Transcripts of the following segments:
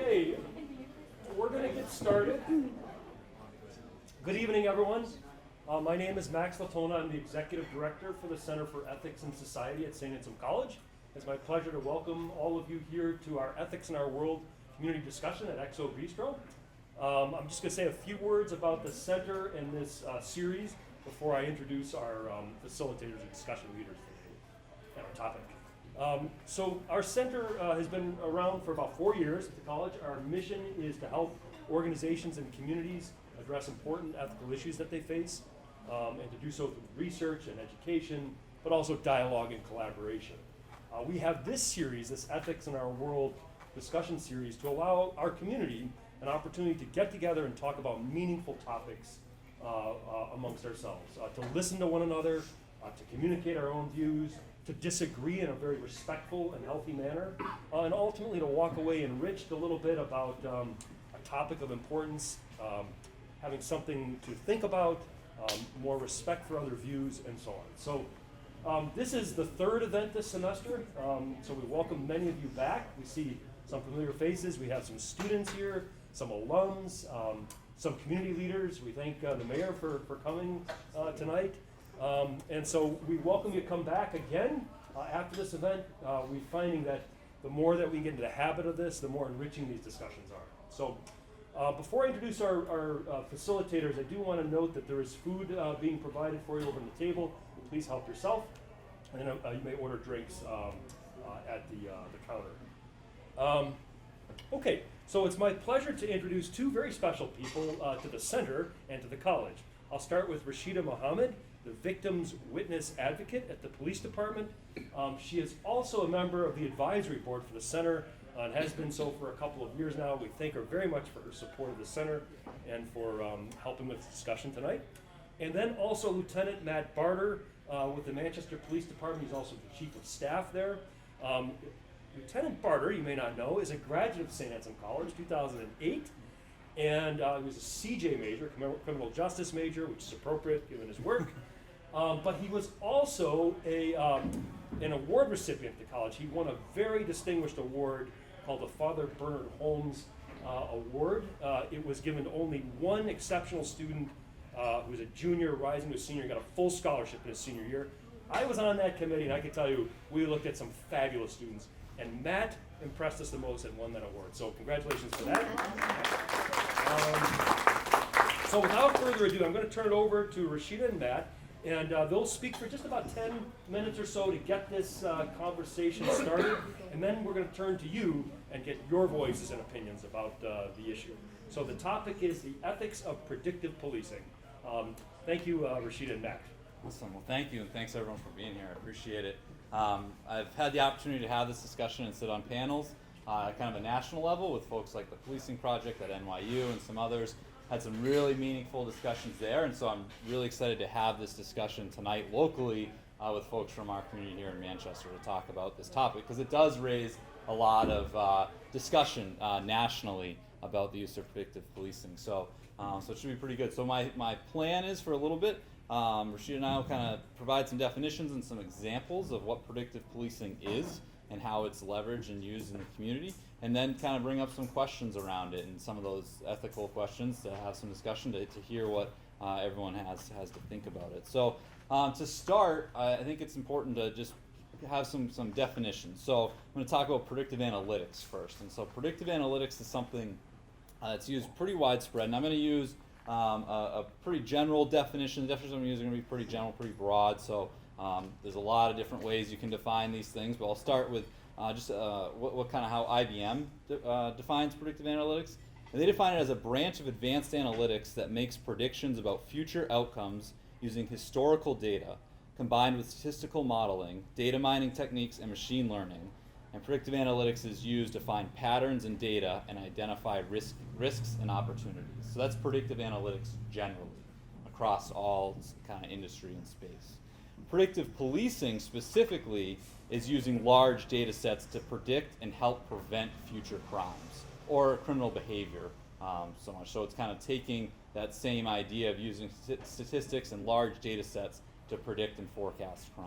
Okay, we're going to get started. Good evening, everyone. My name is Max Latona. I'm the Executive Director for the Center for Ethics and Society at St. Anselm College. It's my pleasure to welcome all of you here to our Ethics in Our World community discussion at XO Bistro. I'm just going to say a few words about the center and this series before I introduce our facilitators and discussion leaders today and our topic. So our center has been around for about 4 years at the college. Our mission is to help organizations and communities address important ethical issues that they face, and to do so through research and education, but also dialogue and collaboration. We have this series, this Ethics in Our World discussion series, to allow our community an opportunity to get together and talk about meaningful topics amongst ourselves, to listen to one another, to communicate our own views, to disagree in a very respectful and healthy manner, and ultimately to walk away enriched a little bit about a topic of importance, having something to think about, more respect for other views, and so on. So this is the third event this semester, so we welcome many of you back. We see some familiar faces. We have some students here, some alums, some community leaders. We thank the mayor for coming tonight. And so we welcome you to come back again after this event. We're finding that the more that we get into the habit of this, the more enriching these discussions are. So before I introduce our facilitators, I do want to note that there is food being provided for you over on the table. Please help yourself. And you may order drinks at the counter. Okay, so it's my pleasure to introduce two very special people to the center and to the college. I'll start with Rashida Mohammed, the Victims Witness Advocate at the Police Department. She is also a member of the advisory board for the center and has been so for a couple of years now. We thank her very much for her support of the center and for helping with the discussion tonight. And then also Lieutenant Matt Barter with the Manchester Police Department. He's also the Chief of Staff there. Lieutenant Barter, you may not know, is a graduate of St. Anselm College, 2008. And he was a CJ major, criminal justice major, which is appropriate given his work. But he was also an award recipient at the college. He won a very distinguished award called the Father Bernard Holmes Award. It was given to only one exceptional student who was a junior rising to a senior. He got a full scholarship in his senior year. I was on that committee, and I can tell you, we looked at some fabulous students. And Matt impressed us the most and won that award. So congratulations for that. So without further ado, I'm going to turn it over to Rashida and Matt, and they'll speak for just about 10 minutes or so to get this conversation started, and then we're going to turn to you and get your voices and opinions about the issue. So the topic is the ethics of predictive policing. Thank you, Rashida and Matt. Awesome. Well, thank you, and thanks everyone for being here. I appreciate it. I've had the opportunity to have this discussion and sit on panels at kind of a national level with folks like the Policing Project at NYU and some others. Had some really meaningful discussions there, and so I'm really excited to have this discussion tonight locally with folks from our community here in Manchester to talk about this topic, because it does raise a lot of discussion nationally about the use of predictive policing. So it should be pretty good. So my plan is for a little bit, Rashida and I will kind of provide some definitions and some examples of what predictive policing is and how it's leveraged and used in the community, and then kind of bring up some questions around it and some of those ethical questions to have some discussion to hear what everyone has to think about it. So to start, I think it's important to just have some definitions. So I'm going to talk about predictive analytics first. And so predictive analytics is something that's used pretty widespread, and I'm going to use a pretty general definition. The definition I'm using is going to be pretty general, pretty broad, so there's a lot of different ways you can define these things, but I'll start with just what kind of how IBM defines predictive analytics. And they define it as a branch of advanced analytics that makes predictions about future outcomes using historical data, combined with statistical modeling, data mining techniques, and machine learning. And predictive analytics is used to find patterns in data and identify risks and opportunities. So that's predictive analytics generally across all kind of industry and space. Predictive policing specifically is using large data sets to predict and help prevent future crimes or criminal behavior so much. So it's kind of taking that same idea of using statistics and large data sets to predict and forecast crime.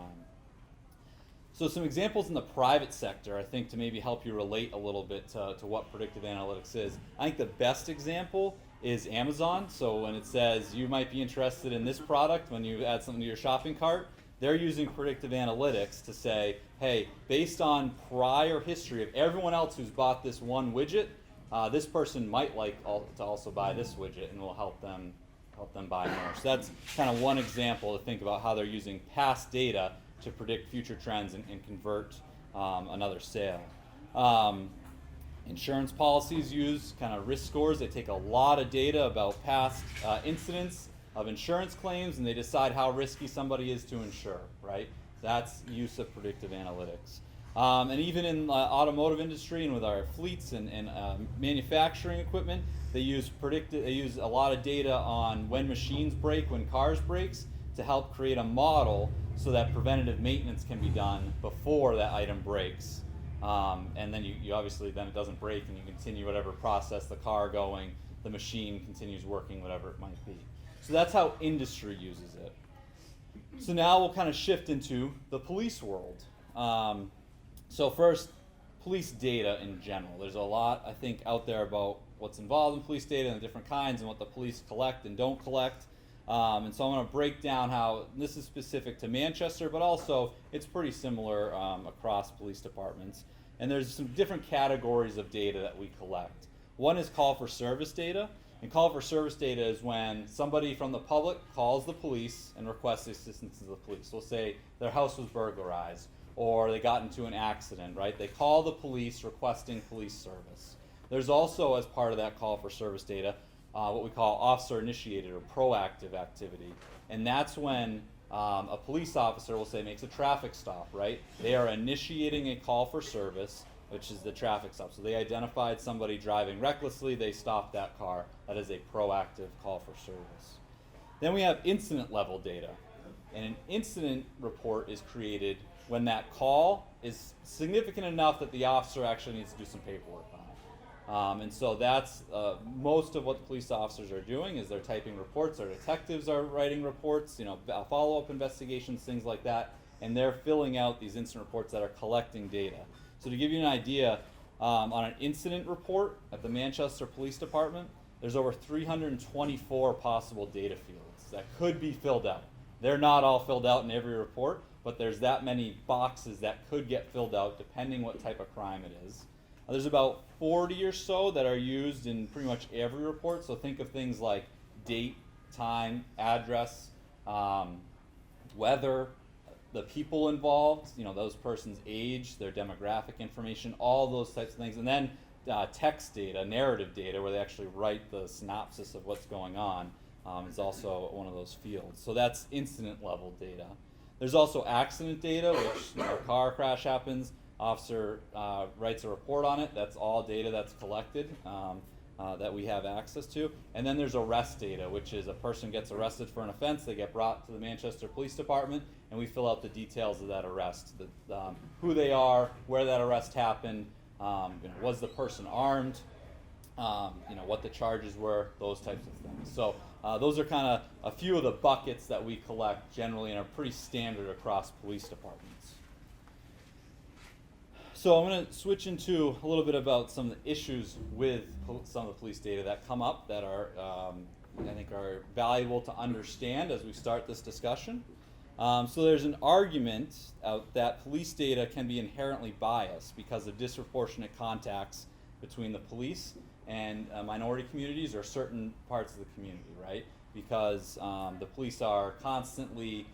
So some examples in the private sector, I think, to maybe help you relate a little bit to what predictive analytics is. I think the best example is Amazon. So when it says you might be interested in this product, when you add something to your shopping cart, they're using predictive analytics to say, hey, based on prior history of everyone else who's bought this one widget, this person might like to also buy this widget, and will help them buy more. So that's kind of one example to think about how they're using past data to predict future trends and convert another sale. Insurance policies use kind of risk scores. They take a lot of data about past incidents of insurance claims, and they decide how risky somebody is to insure, right? That's use of predictive analytics. And even in the automotive industry and with our fleets and manufacturing equipment, they use a lot of data on when machines break, when cars breaks, to help create a model so that preventative maintenance can be done before that item breaks. And then you obviously, then it doesn't break, and you continue whatever process, the car going, the machine continues working, whatever it might be. So that's how industry uses it. So now we'll kind of shift into the police world. So first, police data in general. There's a lot, I think, out there about what's involved in police data and the different kinds and what the police collect and don't collect. And so I'm going to break down how this is specific to Manchester, but also it's pretty similar across police departments. And there's some different categories of data that we collect. One is call for service data. And call for service data is when somebody from the public calls the police and requests the assistance of the police. We'll say their house was burglarized, or they got into an accident, right? They call the police requesting police service. There's also, as part of that call for service data, what we call officer-initiated or proactive activity. And that's when a police officer, will say, makes a traffic stop, right? They are initiating a call for service, which is the traffic stop. So they identified somebody driving recklessly, they stopped that car. That is a proactive call for service. Then we have incident level data. And an incident report is created when that call is significant enough that the officer actually needs to do some paperwork on it. And so that's most of what the police officers are doing is they're typing reports. Our detectives are writing reports, follow-up investigations, things like that. And they're filling out these incident reports that are collecting data. So to give you an idea, on an incident report at the Manchester Police Department, there's over 324 possible data fields that could be filled out. They're not all filled out in every report, but there's that many boxes that could get filled out depending what type of crime it is. There's about 40 or so that are used in pretty much every report. So think of things like date, time, address, weather, the people involved, those person's age, their demographic information, all those types of things. And then text data, narrative data, where they actually write the synopsis of what's going on, is also one of those fields. So that's incident level data. There's also accident data, which a car crash happens, officer writes a report on it. That's all data that's collected that we have access to. And then there's arrest data, which is a person gets arrested for an offense, they get brought to the Manchester Police Department, and we fill out the details of that arrest, who they are, where that arrest happened, was the person armed, what the charges were, those types of things. So those are kind of a few of the buckets that we collect generally and are pretty standard across police departments. So I'm going to switch into a little bit about some of the issues with some of the police data that come up that are, I think, are valuable to understand as we start this discussion. So there's an argument that police data can be inherently biased because of disproportionate contacts between the police and minority communities or certain parts of the community, right? Because the police are constantly,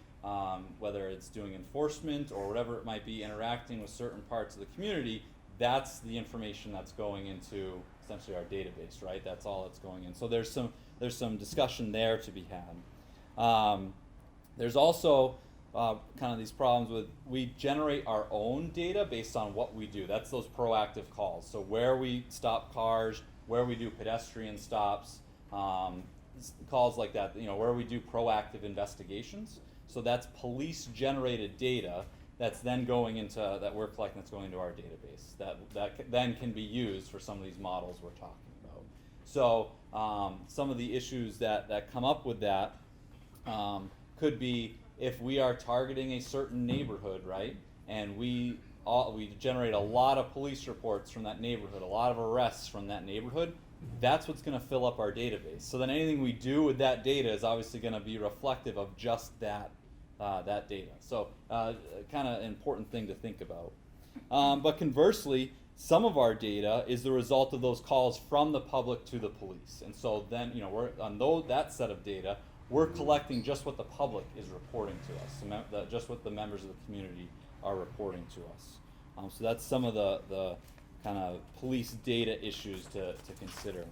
whether it's doing enforcement or whatever it might be, interacting with certain parts of the community, that's the information that's going into essentially our database, right? That's all that's going in. So there's some discussion there to be had. There's also kind of these problems with, we generate our own data based on what we do. That's those proactive calls. So where we stop cars, where we do pedestrian stops, calls like that, where we do proactive investigations. So that's police generated data that's then going into, that we're collecting, that's going into our database. That then can be used for some of these models we're talking about. So some of the issues that come up with that could be if we are targeting a certain neighborhood, right? and we generate a lot of police reports from that neighborhood, a lot of arrests from that neighborhood, that's what's going to fill up our database. So then anything we do with that data is obviously going to be reflective of just that data. So kind of an important thing to think about. But conversely, some of our data is the result of those calls from the public to the police. And so then, we're on that set of data, we're collecting just what the public is reporting to us, so just what the members of the community are reporting to us. So that's some of the kind of police data issues to consider.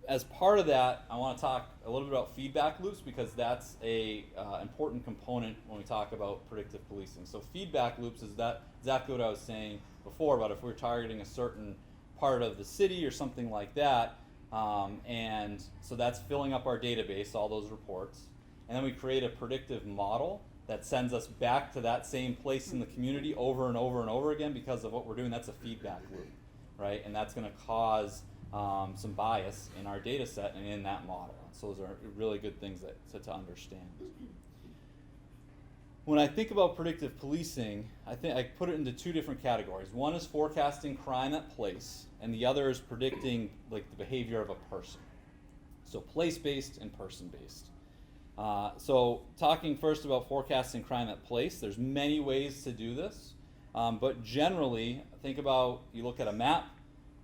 As part of that, I want to talk a little bit about feedback loops, because that's a important component when we talk about predictive policing. So feedback loops is that exactly what I was saying before about if we're targeting a certain part of the city or something like that, and so that's filling up our database, all those reports, and then we create a predictive model that sends us back to that same place in the community over and over and over again because of what we're doing. That's a feedback loop, right? And that's going to cause some bias in our data set and in that model. So those are really good things to understand. When I think about predictive policing, I think I put it into two different categories. One is forecasting crime at place, and the other is predicting the behavior of a person. So place-based and person-based. So talking first about forecasting crime at place, there's many ways to do this, but generally, think about, you look at a map,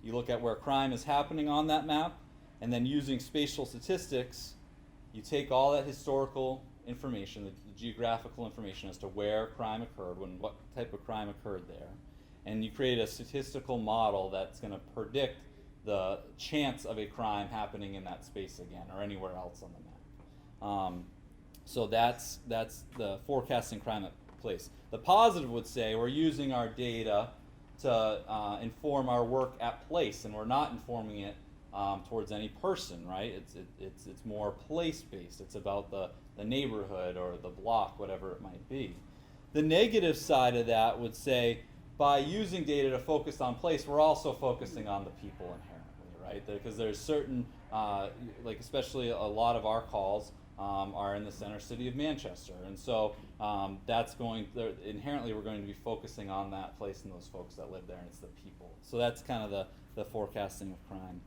you look at where crime is happening on that map, and then using spatial statistics, you take all that historical information, the geographical information as to where crime occurred, what type of crime occurred there, and you create a statistical model that's going to predict the chance of a crime happening in that space again or anywhere else on the map. So that's the forecasting crime at place. The positive would say we're using our data to inform our work at place, and we're not informing it towards any person, right? It's more place-based. It's about the neighborhood or the block, whatever it might be. The negative side of that would say by using data to focus on place, we're also focusing on the people inherently, right? Because there's certain, especially a lot of our calls are in the center city of Manchester, and so inherently we're going to be focusing on that place and those folks that live there, and it's the people. So that's kind of the forecasting of crime.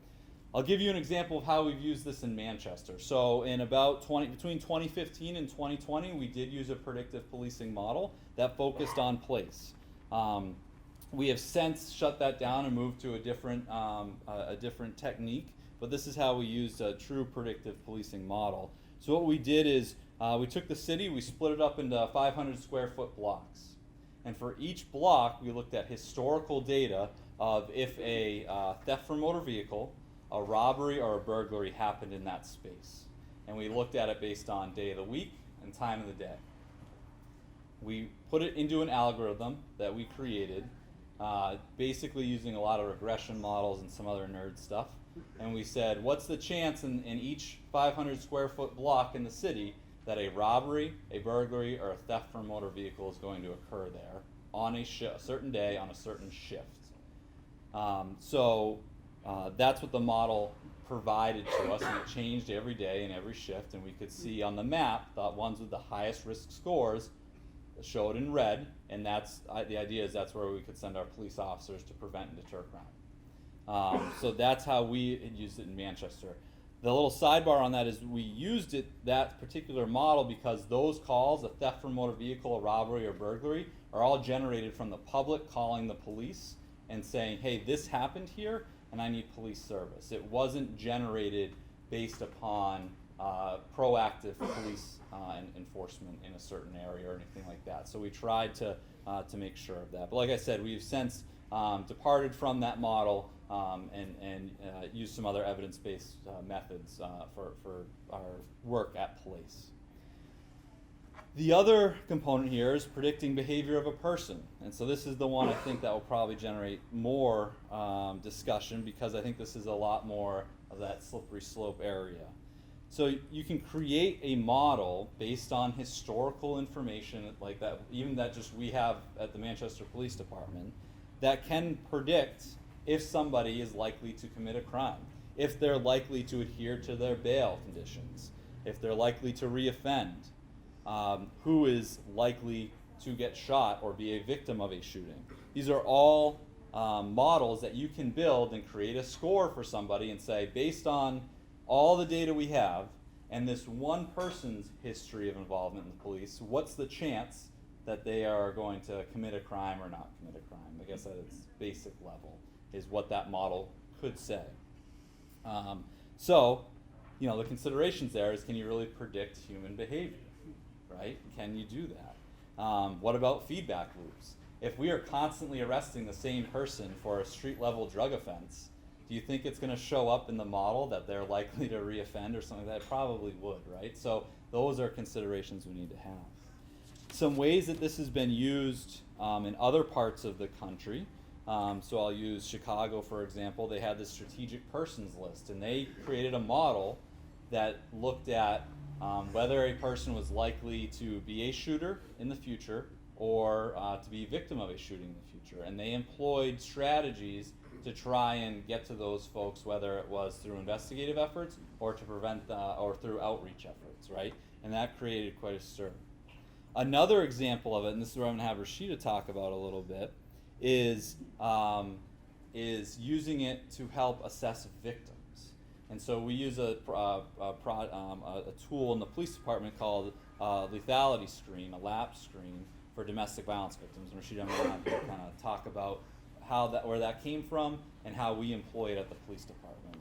I'll give you an example of how we've used this in Manchester. So in between 2015 and 2020, we did use a predictive policing model that focused on place. We have since shut that down and moved to a different technique, but this is how we used a true predictive policing model. So what we did is we took the city, we split it up into 500 square foot blocks. And for each block, we looked at historical data of if a theft from motor vehicle, a robbery, or a burglary happened in that space. And we looked at it based on day of the week and time of the day. We put it into an algorithm that we created, basically using a lot of regression models and some other nerd stuff. And we said, what's the chance in each 500 square foot block in the city that a robbery, a burglary, or a theft from a motor vehicle is going to occur there on a certain day on a certain shift? That's what the model provided to us, and it changed every day and every shift, and we could see on the map the ones with the highest risk scores showed in red, and the idea is that's where we could send our police officers to prevent and deter crime. So that's how we had used it in Manchester. The little sidebar on that is we used that particular model because those calls, a theft from a motor vehicle, a robbery, or burglary, are all generated from the public calling the police and saying, hey, this happened here and I need police service. It wasn't generated based upon proactive police enforcement in a certain area or anything like that. So we tried to make sure of that. But like I said, we've since departed from that model and used some other evidence-based methods for our work at place. The other component here is predicting behavior of a person. And so this is the one I think that will probably generate more discussion, because I think this is a lot more of that slippery slope area. So you can create a model based on historical information like that, even that just we have at the Manchester Police Department, that can predict if somebody is likely to commit a crime, if they're likely to adhere to their bail conditions, if they're likely to reoffend, who is likely to get shot or be a victim of a shooting. These are all models that you can build and create a score for somebody and say, based on all the data we have and this one person's history of involvement in the police, what's the chance that they are going to commit a crime or not commit a crime? I guess at its basic level is what that model could say. So, you know, the considerations there is, can you really predict human behavior, right? Can you do that? What about feedback loops? If we are constantly arresting the same person for a street level drug offense, do you think it's going to show up in the model that they're likely to reoffend or something like that? It probably would, right? So those are considerations we need to have. Some ways that this has been used in other parts of the country. So I'll use Chicago, for example. They had this strategic persons list, and they created a model that looked at whether a person was likely to be a shooter in the future or to be a victim of a shooting in the future. And they employed strategies to try and get to those folks, whether it was through investigative efforts or to prevent or through outreach efforts, right? And that created quite a stir. Another example of it, and this is where I'm going to have Rashida talk about a little bit, is using it to help assess victims. And so we use a tool in the police department called lethality screen, a LAP screen for domestic violence victims. And Rashida, I'm going to have you kind of talk about where that came from and how we employ it at the police department.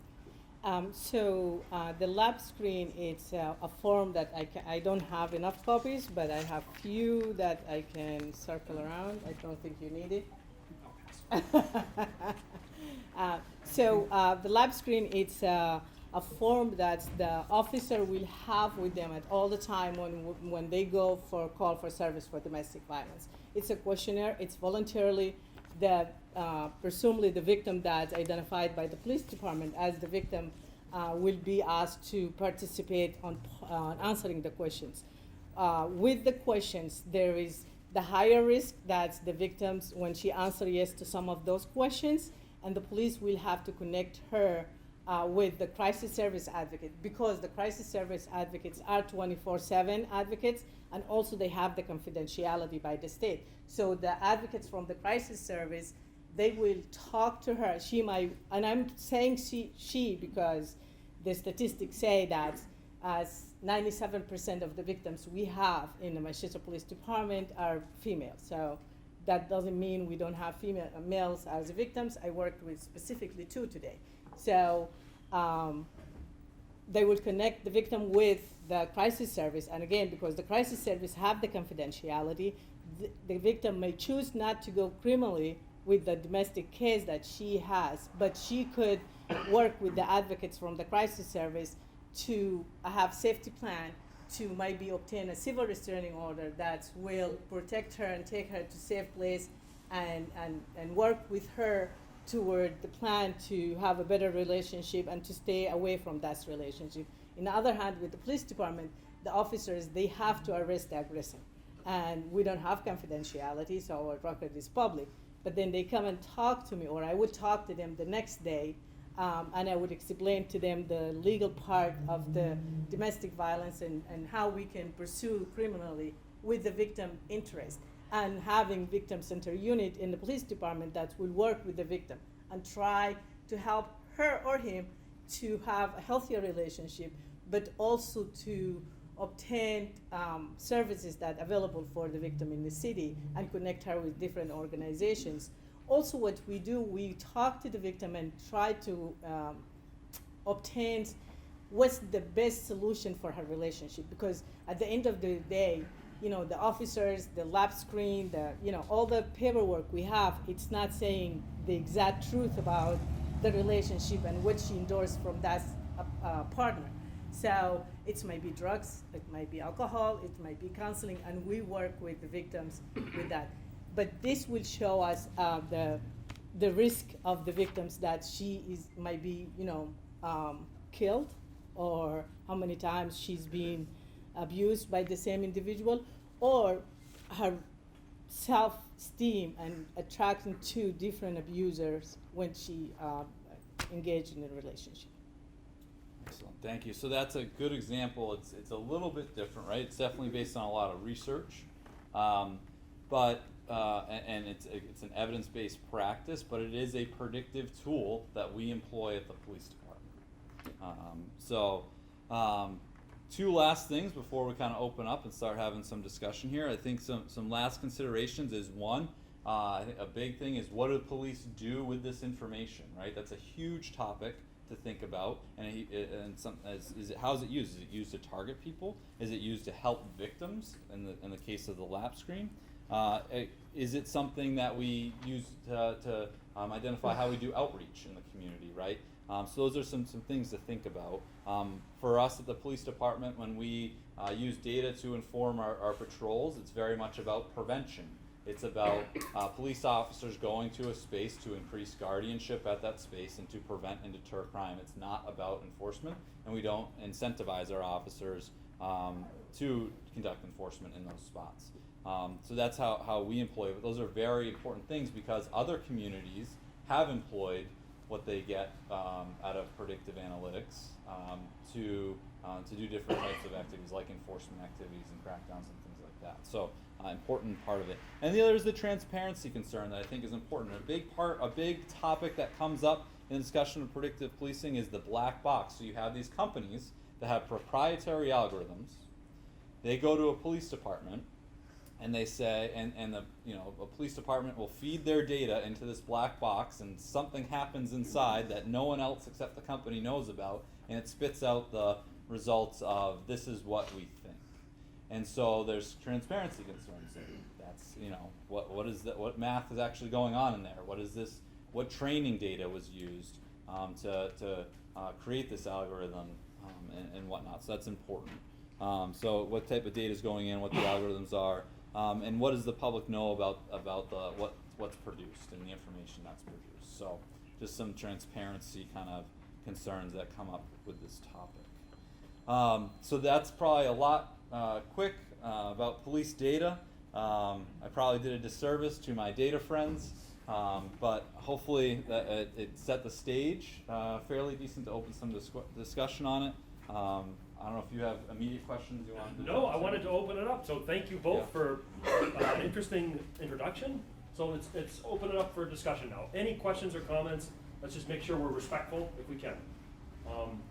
The lab screen, it's a form that I don't have enough copies, but I have few that I can circle around. I don't think you need it. The lab screen, it's a form that the officer will have with them at all the time when they go for call for service for domestic violence. It's a questionnaire. It's voluntarily that presumably the victim that's identified by the police department as the victim will be asked to participate on answering the questions. With the questions, there is the higher risk that's the victims when she answers yes to some of those questions, and the police will have to connect her with the crisis service advocate, because the crisis service advocates are 24/7 advocates, and also they have the confidentiality by the state. So the advocates from the crisis service, they will talk to her. She might, and I'm saying she because the statistics say that as 97% of the victims we have in the Manchester Police Department are female. So that doesn't mean we don't have males as victims. I worked with specifically 2 today. So they will connect the victim with the crisis service. And again, because the crisis service have the confidentiality, the victim may choose not to go criminally with the domestic case that she has, but she could work with the advocates from the crisis service to have safety plan to maybe obtain a civil restraining order that will protect her and take her to safe place and work with her toward the plan to have a better relationship and to stay away from that relationship. On the other hand, with the police department, the officers, they have to arrest the aggressor. And we don't have confidentiality, so our record is public. But then they come and talk to me, or I would talk to them the next day, and I would explain to them the legal part of the domestic violence and how we can pursue criminally with the victim interest, and having victim center unit in the police department that will work with the victim and try to help her or him to have a healthier relationship, but also to obtain services that are available for the victim in the city and connect her with different organizations. Also, what we do, we talk to the victim and try to obtain what's the best solution for her relationship, because at the end of the day, you know, the officers, the lab screen, all the paperwork we have, it's not saying the exact truth about the relationship and what she endorsed from that partner. So it might be drugs, it might be alcohol, it might be counseling, and we work with the victims with that. But this will show us the risk of the victims that she might be, killed, or how many times she's been abused by the same individual, or her self-esteem and attracting to different abusers when she engaged in a relationship. Excellent, thank you. So that's a good example. It's a little bit different, right? It's definitely based on a lot of research. but and it's an evidence-based practice, but it is a predictive tool that we employ at the police department. Two last things before we kind of open up and start having some discussion here. I think some last considerations is one, I think a big thing is what do police do with this information, right? That's a huge topic to think about, and how is it used? Is it used to target people? Is it used to help victims in the case of the lap screen? Is it something that we use to identify how we do outreach in the community, right? So those are some things to think about. For us at the police department, when we use data to inform our patrols, it's very much about prevention. It's about police officers going to a space to increase guardianship at that space and to prevent and deter crime. It's not about enforcement, and we don't incentivize our officers to conduct enforcement in those spots. So that's how we employ it. But those are very important things because other communities have employed what they get out of predictive analytics to do different types of activities like enforcement activities and crackdowns and things like that. So important part of it. And the other is the transparency concern that I think is important. A big topic that comes up in discussion of predictive policing is the black box. So you have these companies that have proprietary algorithms. They go to a police department and they say, and a police department will feed their data into this black box, and something happens inside that no one else except the company knows about, and it spits out the results of this is what we think. And so there's transparency concerns. That's what is that? What math is actually going on in there? What is this? What training data was used to create this algorithm and whatnot? So that's important. So what type of data is going in? What the algorithms are? And what does the public know about what's produced and the information that's produced? So just some transparency kind of concerns that come up with this topic. So that's probably a lot quick about police data. I probably did a disservice to my data friends, but hopefully that it set the stage fairly decent to open some discussion on it. I don't know if you have immediate questions you want to. No, I wanted to open it up. So thank you both for an interesting introduction. So let's open it up for discussion now. Any questions or comments? Let's just make sure we're respectful if we can.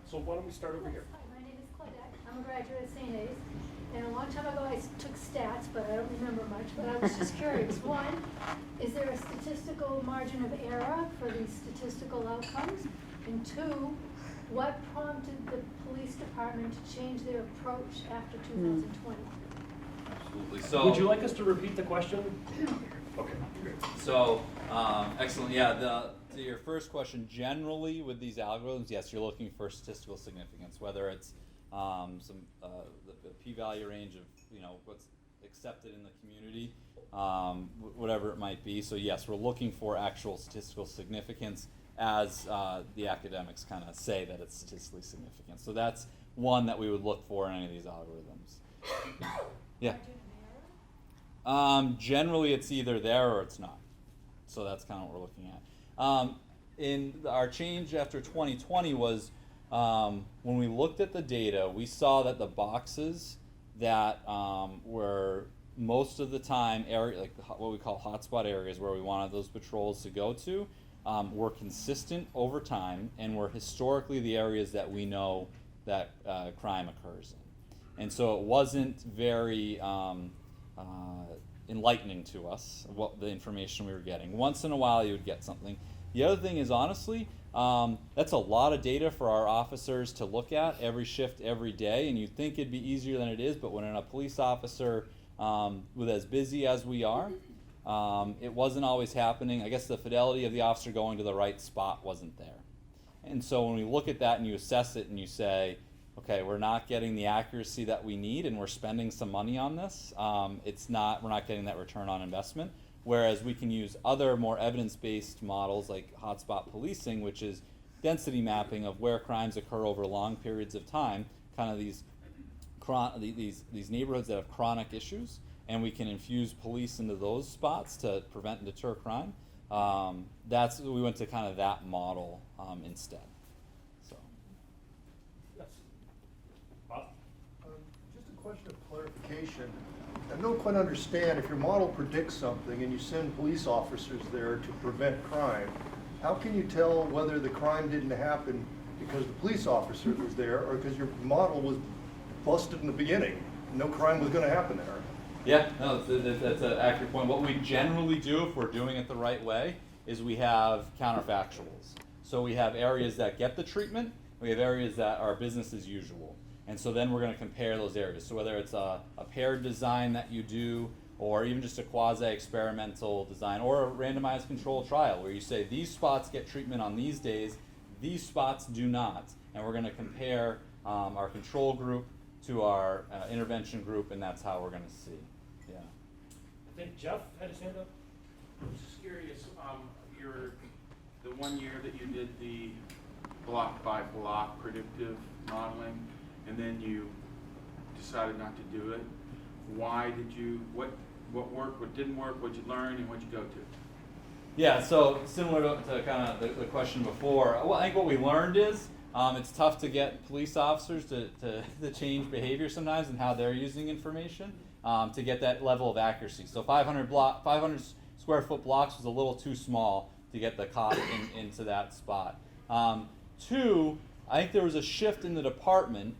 So why don't we start over here? Hi, my name is Claudette. I'm a graduate at St. A's. And a long time ago I took stats, but I don't remember much. But I was just curious. One, is there a statistical margin of error for these statistical outcomes? And two, what prompted the police department to change their approach after 2020? Absolutely. So would you like us to repeat the question? Okay, great. So excellent. Yeah. To your first question, generally with these algorithms, yes, you're looking for statistical significance, whether it's the p-value range of what's accepted in the community, whatever it might be. So yes, we're looking for actual statistical significance as the academics kind of say that it's statistically significant. So that's one that we would look for in any of these algorithms. Yeah. Generally, it's either there or it's not. So that's kind of what we're looking at. In our change after 2020 was when we looked at the data, we saw that the boxes that were most of the time like what we call hotspot areas where we wanted those patrols to go to were consistent over time and were historically the areas that we know that crime occurs in. And so it wasn't very enlightening to us what the information we were getting. Once in a while you would get something. The other thing is, honestly, that's a lot of data for our officers to look at every shift, every day, and you'd think it'd be easier than it is, but when a police officer with as busy as we are, it wasn't always happening. I guess the fidelity of the officer going to the right spot wasn't there. And so when we look at that and you assess it and you say, okay, we're not getting the accuracy that we need and we're spending some money on this, we're not getting that return on investment. Whereas we can use other more evidence-based models like hotspot policing, which is density mapping of where crimes occur over long periods of time, kind of these neighborhoods that have chronic issues, and we can infuse police into those spots to prevent and deter crime. We went to kind of that model instead. So. Yes. Bob? Just a question of clarification. I don't quite understand, if your model predicts something and you send police officers there to prevent crime, how can you tell whether the crime didn't happen because the police officer was there or because your model was busted in the beginning? No crime was going to happen there. Yeah, no, that's an accurate point. What we generally do, if we're doing it the right way, is we have counterfactuals. So we have areas that get the treatment, we have areas that are business as usual. And so then we're going to compare those areas. So whether it's a paired design that you do, or even just a quasi-experimental design, or a randomized controlled trial where you say these spots get treatment on these days, these spots do not. And we're going to compare our control group to our intervention group, and that's how we're going to see. Yeah. I think Jeff had his hand up. I'm just curious, the 1 year that you did the block by block predictive modeling, and then you decided not to do it. Why did you, what worked, what didn't work, what you learn, and what you go to? Yeah, so similar to kind of the question before, well, I think what we learned is it's tough to get police officers to change behavior sometimes and how they're using information to get that level of accuracy. So 500 square foot blocks was a little too small to get the cop into that spot. Two, I think there was a shift in the department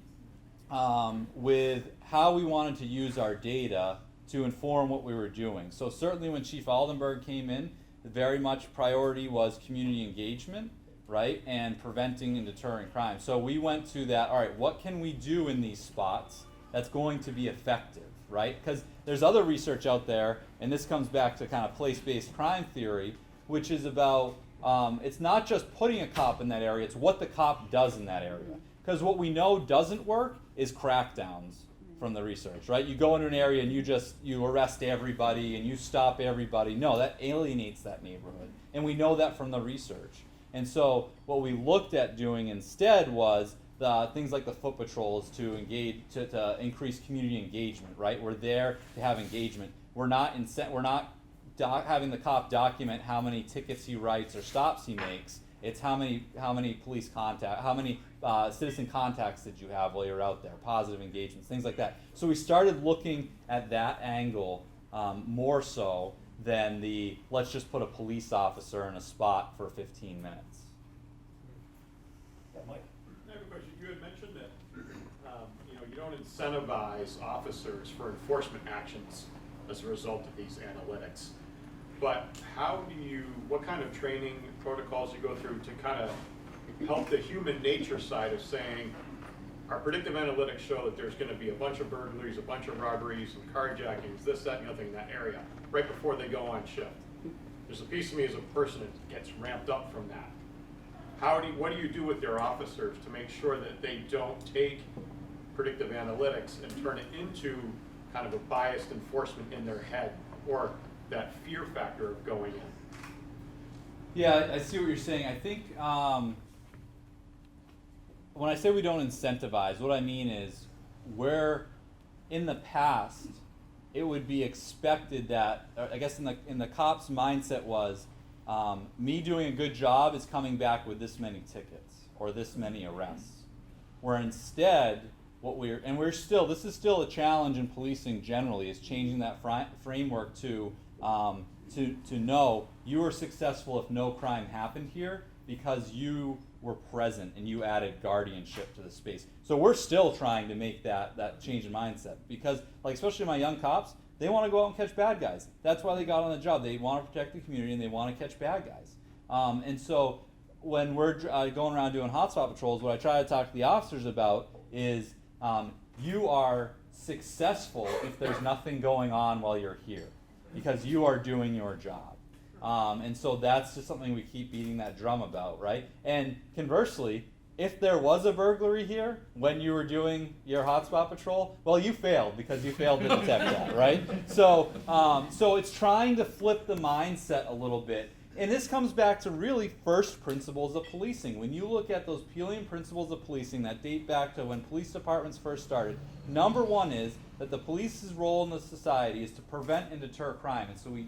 with how we wanted to use our data to inform what we were doing. So certainly when Chief Aldenberg came in, very much priority was community engagement, right, and preventing and deterring crime. So we went to that, all right, what can we do in these spots that's going to be effective, right? Because there's other research out there, and this comes back to kind of place-based crime theory, which is about, it's not just putting a cop in that area, it's what the cop does in that area. Because what we know doesn't work is crackdowns from the research, right? You go into an area and you arrest everybody and you stop everybody. No, that alienates that neighborhood. And we know that from the research. And so what we looked at doing instead was things like the foot patrols to engage, to increase community engagement, right? We're there to have engagement. We're not having the cop document how many tickets he writes or stops he makes. It's how many police contact, how many citizen contacts did you have while you're out there, positive engagements, things like that. So we started looking at that angle more so than the let's just put a police officer in a spot for 15 minutes. Yeah, Mike. I have a question. You had mentioned that you don't incentivize officers for enforcement actions as a result of these analytics. But what kind of training protocols you go through to kind of help the human nature side of saying, our predictive analytics show that there's going to be a bunch of burglaries, a bunch of robberies, and carjackings, this, that, and the other thing in that area, right before they go on shift. There's a piece of me as a person that gets ramped up from that. What do you do with your officers to make sure that they don't take predictive analytics and turn it into kind of a biased enforcement in their head, or that fear factor of going in? Yeah, I see what you're saying. I think when I say we don't incentivize, what I mean is where in the past it would be expected that, I guess in the cop's mindset was, me doing a good job is coming back with this many tickets or this many arrests. Where instead, this is still a challenge in policing generally, is changing that framework to know you were successful if no crime happened here because you were present and you added guardianship to the space. So we're still trying to make that change in mindset because, like, especially my young cops, they want to go out and catch bad guys. That's why they got on the job. They want to protect the community and they want to catch bad guys. And so when we're going around doing hotspot patrols, what I try to talk to the officers about is you are successful if there's nothing going on while you're here because you are doing your job. And so that's just something we keep beating that drum about, right? And conversely, if there was a burglary here when you were doing your hotspot patrol, well, you failed because you failed to detect that, right? So it's trying to flip the mindset a little bit. And this comes back to really first principles of policing. When you look at those Peelian principles of policing that date back to when police departments first started, number one is that the police's role in the society is to prevent and deter crime. And so we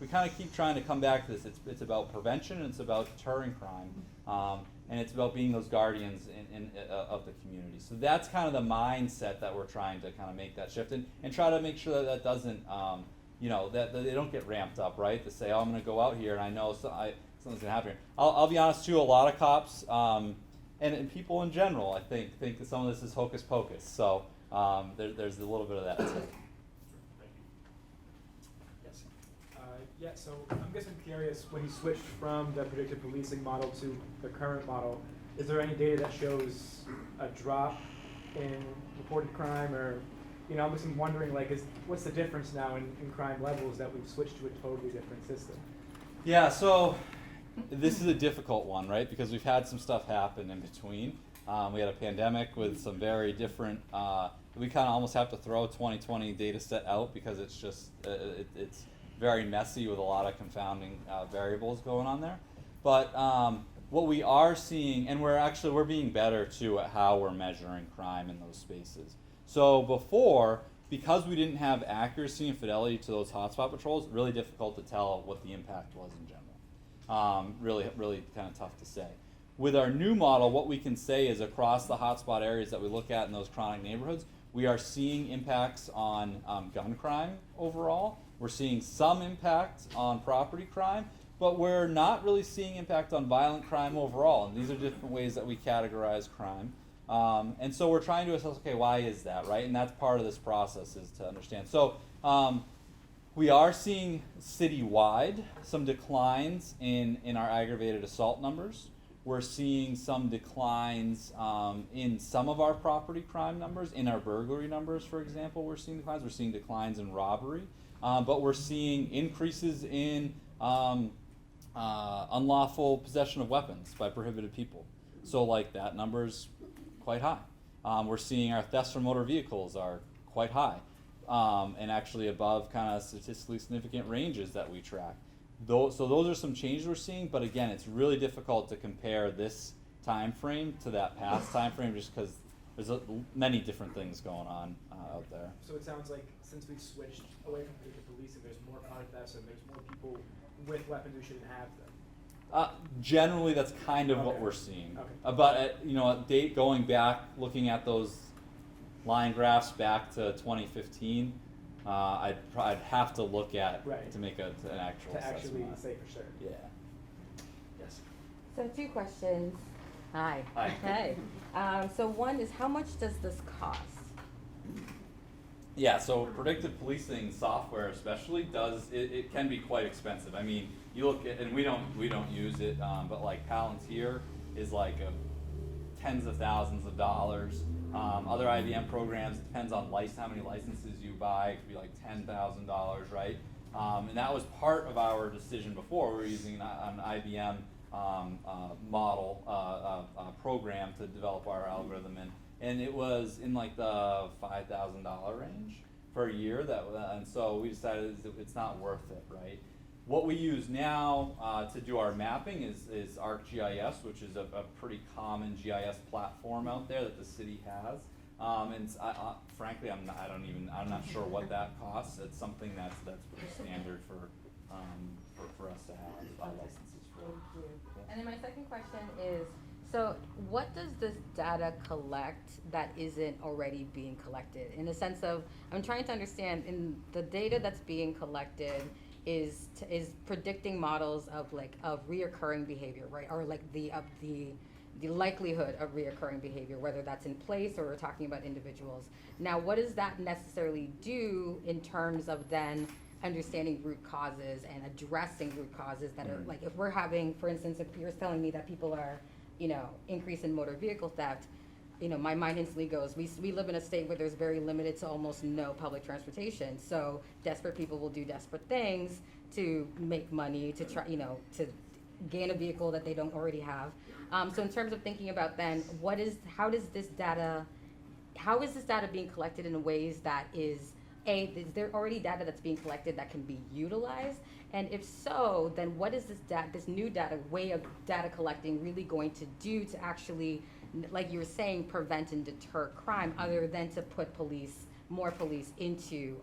kind of keep trying to come back to this. It's about prevention and it's about deterring crime. and it's about being those guardians of the community. So that's kind of the mindset that we're trying to kind of make that shift and try to make sure that that doesn't, that they don't get ramped up, right? To say, oh, I'm going to go out here and I know something's going to happen here. I'll be honest too, a lot of cops and people in general, I think that some of this is hocus pocus. So there's a little bit of that too. Thank you. Yes. Yeah, so I'm curious, when you switched from the predictive policing model to the current model, is there any data that shows a drop in reported crime, or, I'm just wondering, what's the difference now in crime levels that we've switched to a totally different system? Yeah, so this is a difficult one, right? Because we've had some stuff happen in between. We had a pandemic with some very different, we kind of almost have to throw 2020 data set out because it's just, it's very messy with a lot of confounding variables going on there. But what we are seeing, and we're being better too at how we're measuring crime in those spaces. So before, because we didn't have accuracy and fidelity to those hotspot patrols, really difficult to tell what the impact was in general. Really kind of tough to say. With our new model, what we can say is across the hotspot areas that we look at in those chronic neighborhoods, we are seeing impacts on gun crime overall. We're seeing some impact on property crime, but we're not really seeing impact on violent crime overall. And these are different ways that we categorize crime. And so we're trying to assess, okay, why is that, right? And that's part of this process, is to understand. So we are seeing citywide some declines in our aggravated assault numbers. We're seeing some declines in some of our property crime numbers. In our burglary numbers, for example, we're seeing declines. We're seeing declines in robbery. But we're seeing increases in unlawful possession of weapons by prohibited people. So that number's quite high. We're seeing our thefts from motor vehicles are quite high, and actually above kind of statistically significant ranges that we track. So those are some changes we're seeing, but again, it's really difficult to compare this time frame to that past time frame just because there's many different things going on out there. So it sounds like since we've switched away from predictive policing, there's more car thefts and there's more people with weapons who shouldn't have them. Generally, that's kind of what we're seeing. Okay. But going back, looking at those line graphs back to 2015, I'd have to look at Right. to make an actual To assessment. actually say for sure. Yeah. Yes. So 2 questions. Hi. Hi. Hey. So one is, how much does this cost? Yeah, so predictive policing software especially it can be quite expensive. I mean, you look at, and we don't use it, but Palantir is tens of thousands of dollars. Other IBM programs, it depends on how many licenses you buy. It could be $10,000, right? And that was part of our decision before. We were using an IBM model program to develop our algorithm, and it was in the $5,000 range per year. And so we decided it's not worth it, right? What we use now to do our mapping is ArcGIS, which is a pretty common GIS platform out there that the city has. And frankly, I'm not sure what that costs. It's something that's pretty standard for us to have licenses for. Thank you. And then my second question is, so what does this data collect that isn't already being collected? In the sense of, I'm trying to understand, in the data that's being collected is predicting models of reoccurring behavior, right? Or the likelihood of reoccurring behavior, whether that's in place or we're talking about individuals. Now, what does that necessarily do in terms of then understanding root causes and addressing root causes that are, if we're having, for instance, if you're telling me that people are, increase in motor vehicle theft, my mind instantly goes, we live in a state where there's very limited to almost no public transportation. So desperate people will do desperate things to make money, to try, to gain a vehicle that they don't already have. So in terms of thinking about then, how is this data being collected in ways that is there already data that's being collected that can be utilized? And if so, then what is this new way of data collecting really going to do to actually, like you were saying, prevent and deter crime, other than to put more police into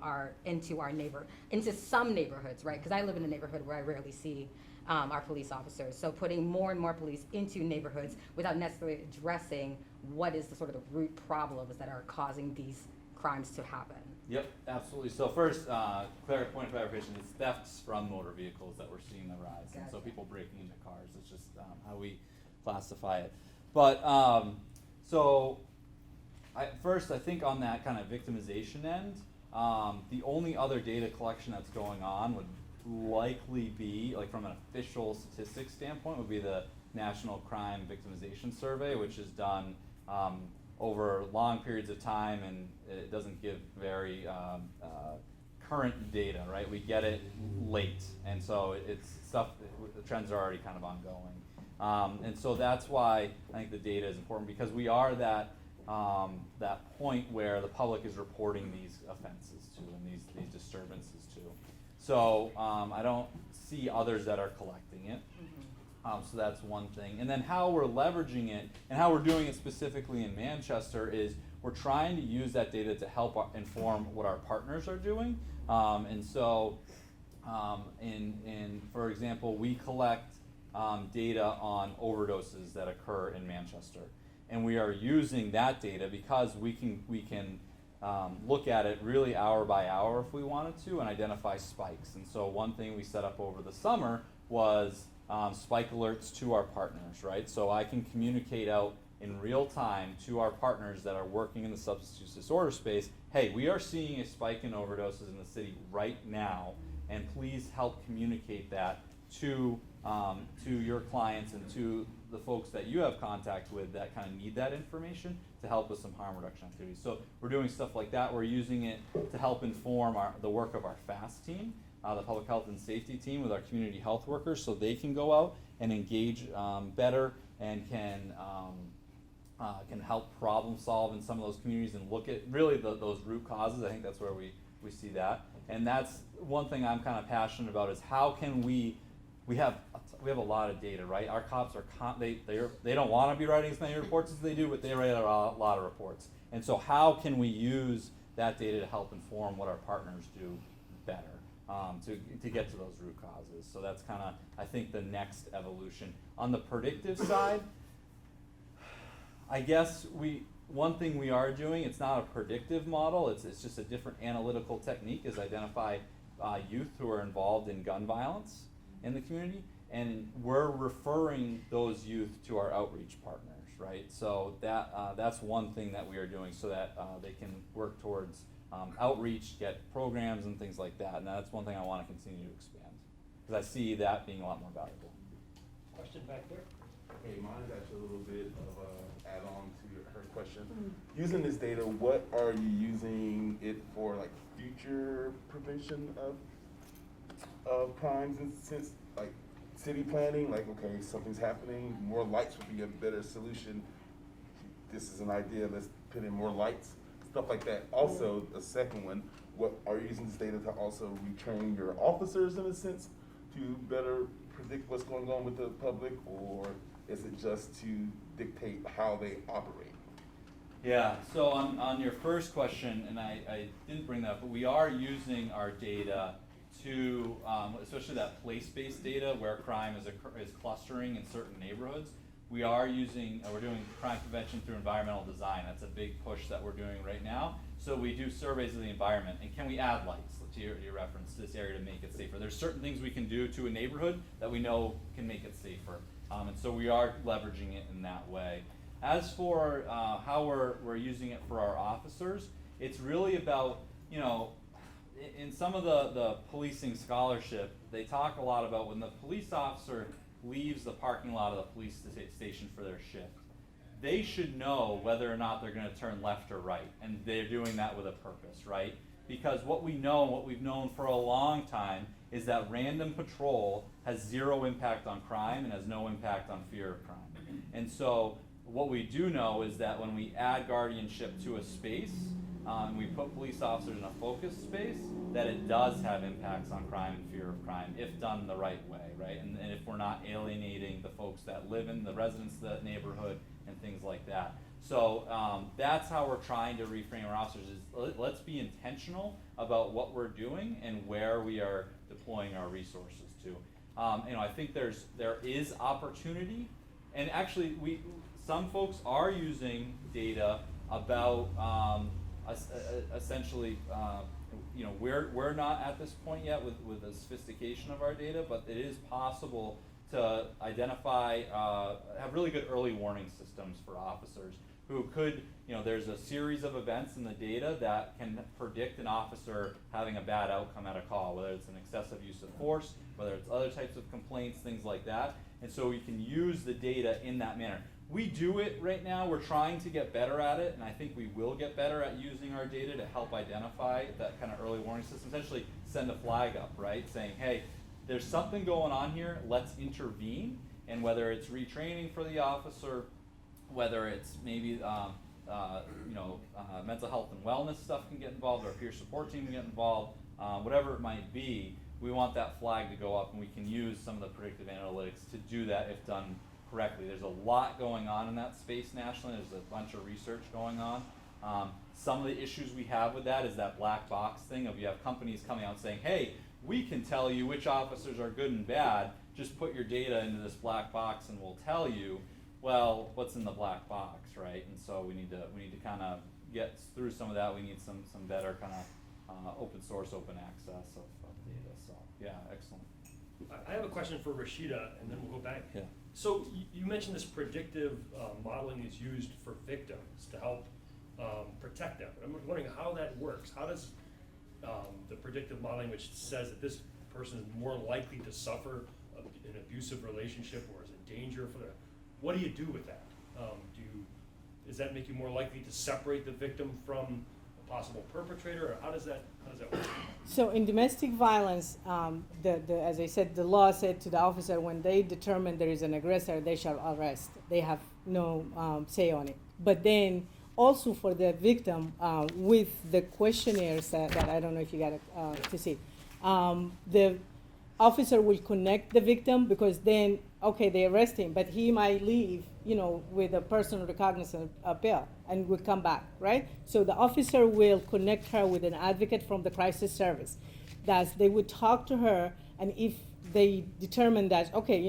some neighborhoods, right? Because I live in a neighborhood where I rarely see our police officers. So putting more and more police into neighborhoods without necessarily addressing what is the sort of the root problems that are causing these crimes to happen. Yep, absolutely. So first, point of clarification, it's thefts from motor vehicles that we're seeing the rise. And so Gotcha. people breaking into cars, it's just how we classify it. But so first, I think on that kind of victimization end, the only other data collection that's going on would likely be, like from an official statistics standpoint, would be the National Crime Victimization Survey, which is done over long periods of time, and it doesn't give very current data, right? We get it late, and so it's stuff, the trends are already kind of ongoing. And so that's why I think the data is important, because we are that point where the public is reporting these offenses to and these disturbances to. So I don't see others that are collecting it. So that's one thing. And then how we're leveraging it and how we're doing it specifically in Manchester is we're trying to use that data to help inform what our partners are doing. And so, for example, we collect data on overdoses that occur in Manchester. And we are using that data because we can look at it really hour by hour if we wanted to and identify spikes. And so one thing we set up over the summer was spike alerts to our partners, right? So I can communicate out in real time to our partners that are working in the substance use disorder space, hey, we are seeing a spike in overdoses in the city right now, and please help communicate that to your clients and to the folks that you have contact with that kind of need that information to help with some harm reduction activities. So we're doing stuff like that. We're using it to help inform the work of our FAST team, the public health and safety team, with our community health workers, so they can go out and engage better and can help problem solve in some of those communities and look at really those root causes. I think that's where we see that. And that's one thing I'm kind of passionate about, is how can we have a lot of data, right? Our cops are they don't want to be writing as many reports as they do, but they write a lot of reports. And so how can we use that data to help inform what our partners do better, to get to those root causes? So that's kind of, I think, the next evolution. On the predictive side, I guess one thing we are doing, it's not a predictive model, it's just a different analytical technique, is identify youth who are involved in gun violence in the community, and we're referring those youth to our outreach partners, right? So that's one thing that we are doing, so that they can work towards outreach, get programs and things like that, and that's one thing I want to continue to expand, because I see that being a lot more valuable. Question back there? Hey, mine's actually a little bit of a add-on to her question. Using this data, what are you using it for, like future prevention of crimes, and since like city planning, like, okay, something's happening, more lights would be a better solution. This is an idea, let's put in more lights, stuff like that. Also, the second one, what are you using this data to also retrain your officers in a sense to better predict what's going on with the public, or is it just to dictate how they operate? Yeah, so on your first question, and I didn't bring that up, but we are using our data to, especially that place-based data where crime is clustering in certain neighborhoods. We're doing crime prevention through environmental design. That's a big push that we're doing right now. So we do surveys of the environment, and can we add lights, to your reference, to this area to make it safer? There's certain things we can do to a neighborhood that we know can make it safer. And so we are leveraging it in that way. As for how we're using it for our officers, it's really about, in some of the policing scholarship, they talk a lot about when the police officer leaves the parking lot of the police station for their shift, they should know whether or not they're going to turn left or right, and they're doing that with a purpose, right? Because what we know, and what we've known for a long time, is that random patrol has zero impact on crime and has no impact on fear of crime. And so what we do know is that when we add guardianship to a space, and we put police officers in a focused space, that it does have impacts on crime and fear of crime if done the right way, right? And if we're not alienating the folks that live in the residents of that neighborhood and things like that. So that's how we're trying to reframe our officers, is let's be intentional about what we're doing and where we are deploying our resources to. I think there is opportunity, and actually some folks are using data about essentially, we're not at this point yet with the sophistication of our data, but it is possible to identify, have really good early warning systems for officers who could, there's a series of events in the data that can predict an officer having a bad outcome at a call, whether it's an excessive use of force, whether it's other types of complaints, things like that. And so we can use the data in that manner. We do it right now, we're trying to get better at it, and I think we will get better at using our data to help identify that kind of early warning system, essentially send a flag up, right? Saying, hey, there's something going on here, let's intervene. And whether it's retraining for the officer, whether it's maybe mental health and wellness stuff can get involved, or a peer support team can get involved, whatever it might be, we want that flag to go up, and we can use some of the predictive analytics to do that if done correctly. There's a lot going on in that space nationally. There's a bunch of research going on. Some of the issues we have with that is that black box thing of you have companies coming out saying, hey, we can tell you which officers are good and bad, just put your data into this black box and we'll tell you. Well, what's in the black box, right? And so we need to kind of get through some of that. We need some better kind of open source, open access of data. So yeah, excellent. I have a question for Rashida, and then we'll go back. Yeah. So you mentioned this predictive modeling is used for victims to help protect them. I'm wondering how that works. How does the predictive modeling, which says that this person is more likely to suffer an abusive relationship or is in danger for their, what do you do with that? Does that make you more likely to separate the victim from a possible perpetrator, or how does that work? So in domestic violence, as I said, the law said to the officer when they determine there is an aggressor, they shall arrest. They have no say on it. But then also for the victim, with the questionnaires that I don't know if you got to see, the officer will connect the victim, because then, okay, they arrest him, but he might leave, with a personal recognizance appeal and will come back, right? So the officer will connect her with an advocate from the crisis service. That they would talk to her, and if they determine that, okay,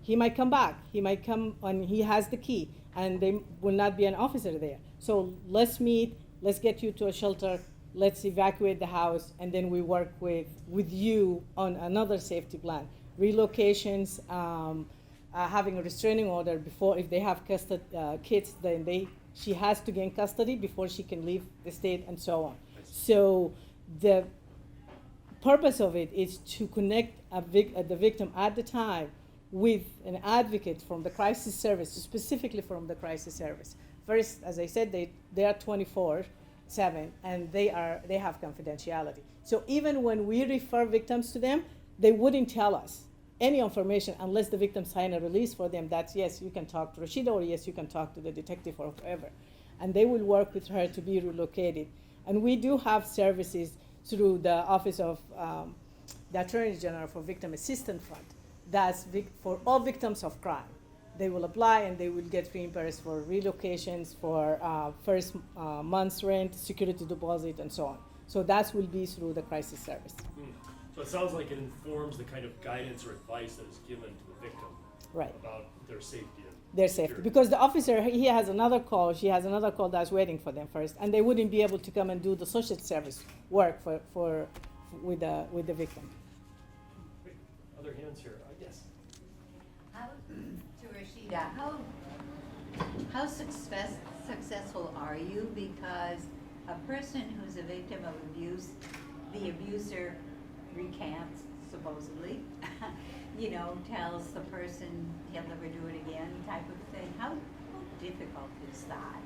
he might come back, he might come and he has the key, and there will not be an officer there. So let's meet, let's get you to a shelter, let's evacuate the house, and then we work with you on another safety plan. Relocations, having a restraining order before, if they have kids, then she has to gain custody before she can leave the state, and so on. So the purpose of it is to connect the victim at the time with an advocate from the crisis service, specifically from the crisis service. First, as I said, they are 24/7, and they have confidentiality. So even when we refer victims to them, they wouldn't tell us any information unless the victim sign a release for them that, yes, you can talk to Rashida, or yes, you can talk to the detective, or whoever. And they will work with her to be relocated. And we do have services through the Office of the Attorney General for Victim Assistance Fund. That's for all victims of crime. They will apply and they will get reimbursed for relocations, for first month's rent, security deposit, and so on. So that will be through the crisis service. So it sounds like it informs the kind of guidance or advice that is given to the victim Right. about their safety. Their safety. Because the officer, she has another call that's waiting for them first, and they wouldn't be able to come and do the social service work with the victim. Great. Other hands here. Yes. To Rashida, how successful are you? Because a person who's a victim of abuse, the abuser recants, supposedly, tells the person he'll never do it again, type of thing. How difficult is that?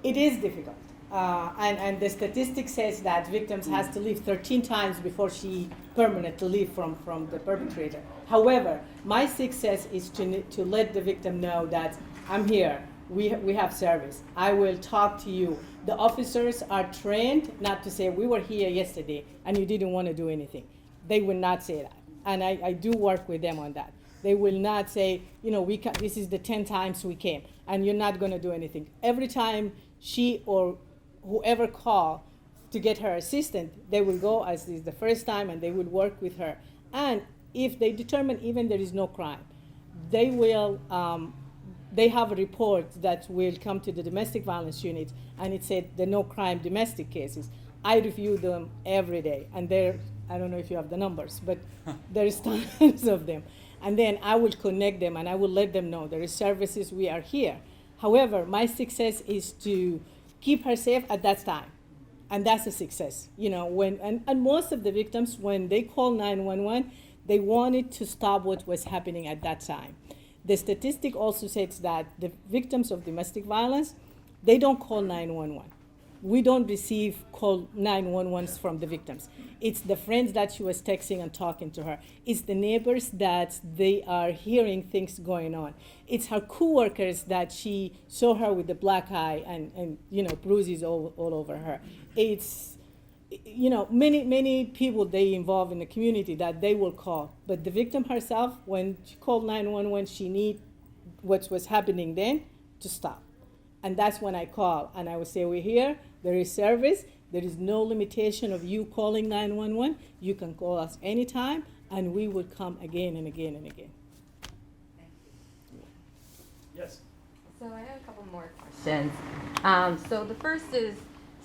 It is difficult. And the statistic says that victims has to leave 13 times before she permanently leave from the perpetrator. However, my success is to let the victim know that I'm here. We have service. I will talk to you. The officers are trained not to say, we were here yesterday and you didn't want to do anything. They will not say that. And I do work with them on that. They will not say, this is the 10 times we came and you're not going to do anything. Every time she or whoever call to get her assistant, they will go as is the first time and they will work with her. And if they determine even there is no crime, they will, they have a report that will come to the domestic violence unit, and it said the no crime domestic cases. I review them every day, and there, I don't know if you have the numbers, but there's tons of them. And then I will connect them, and I will let them know there is services, we are here. However, my success is to keep her safe at that time. And that's a success. You know, when, and most of the victims, when they call 911, they wanted to stop what was happening at that time. The statistic also says that the victims of domestic violence, they don't call 911. We don't receive call 911s from the victims. It's the friends that she was texting and talking to her. It's the neighbors that they are hearing things going on. It's her coworkers that she saw her with the black eye and you know, bruises all over her. It's, you know, many people they involve in the community that they will call. But the victim herself, when she called 911, she need what was happening then to stop. And that's when I call, and I will say, we're here, there is service, there is no limitation of you calling 911. You can call us anytime, and we will come again and again and again. Yes. So I have a couple more questions. So the first is,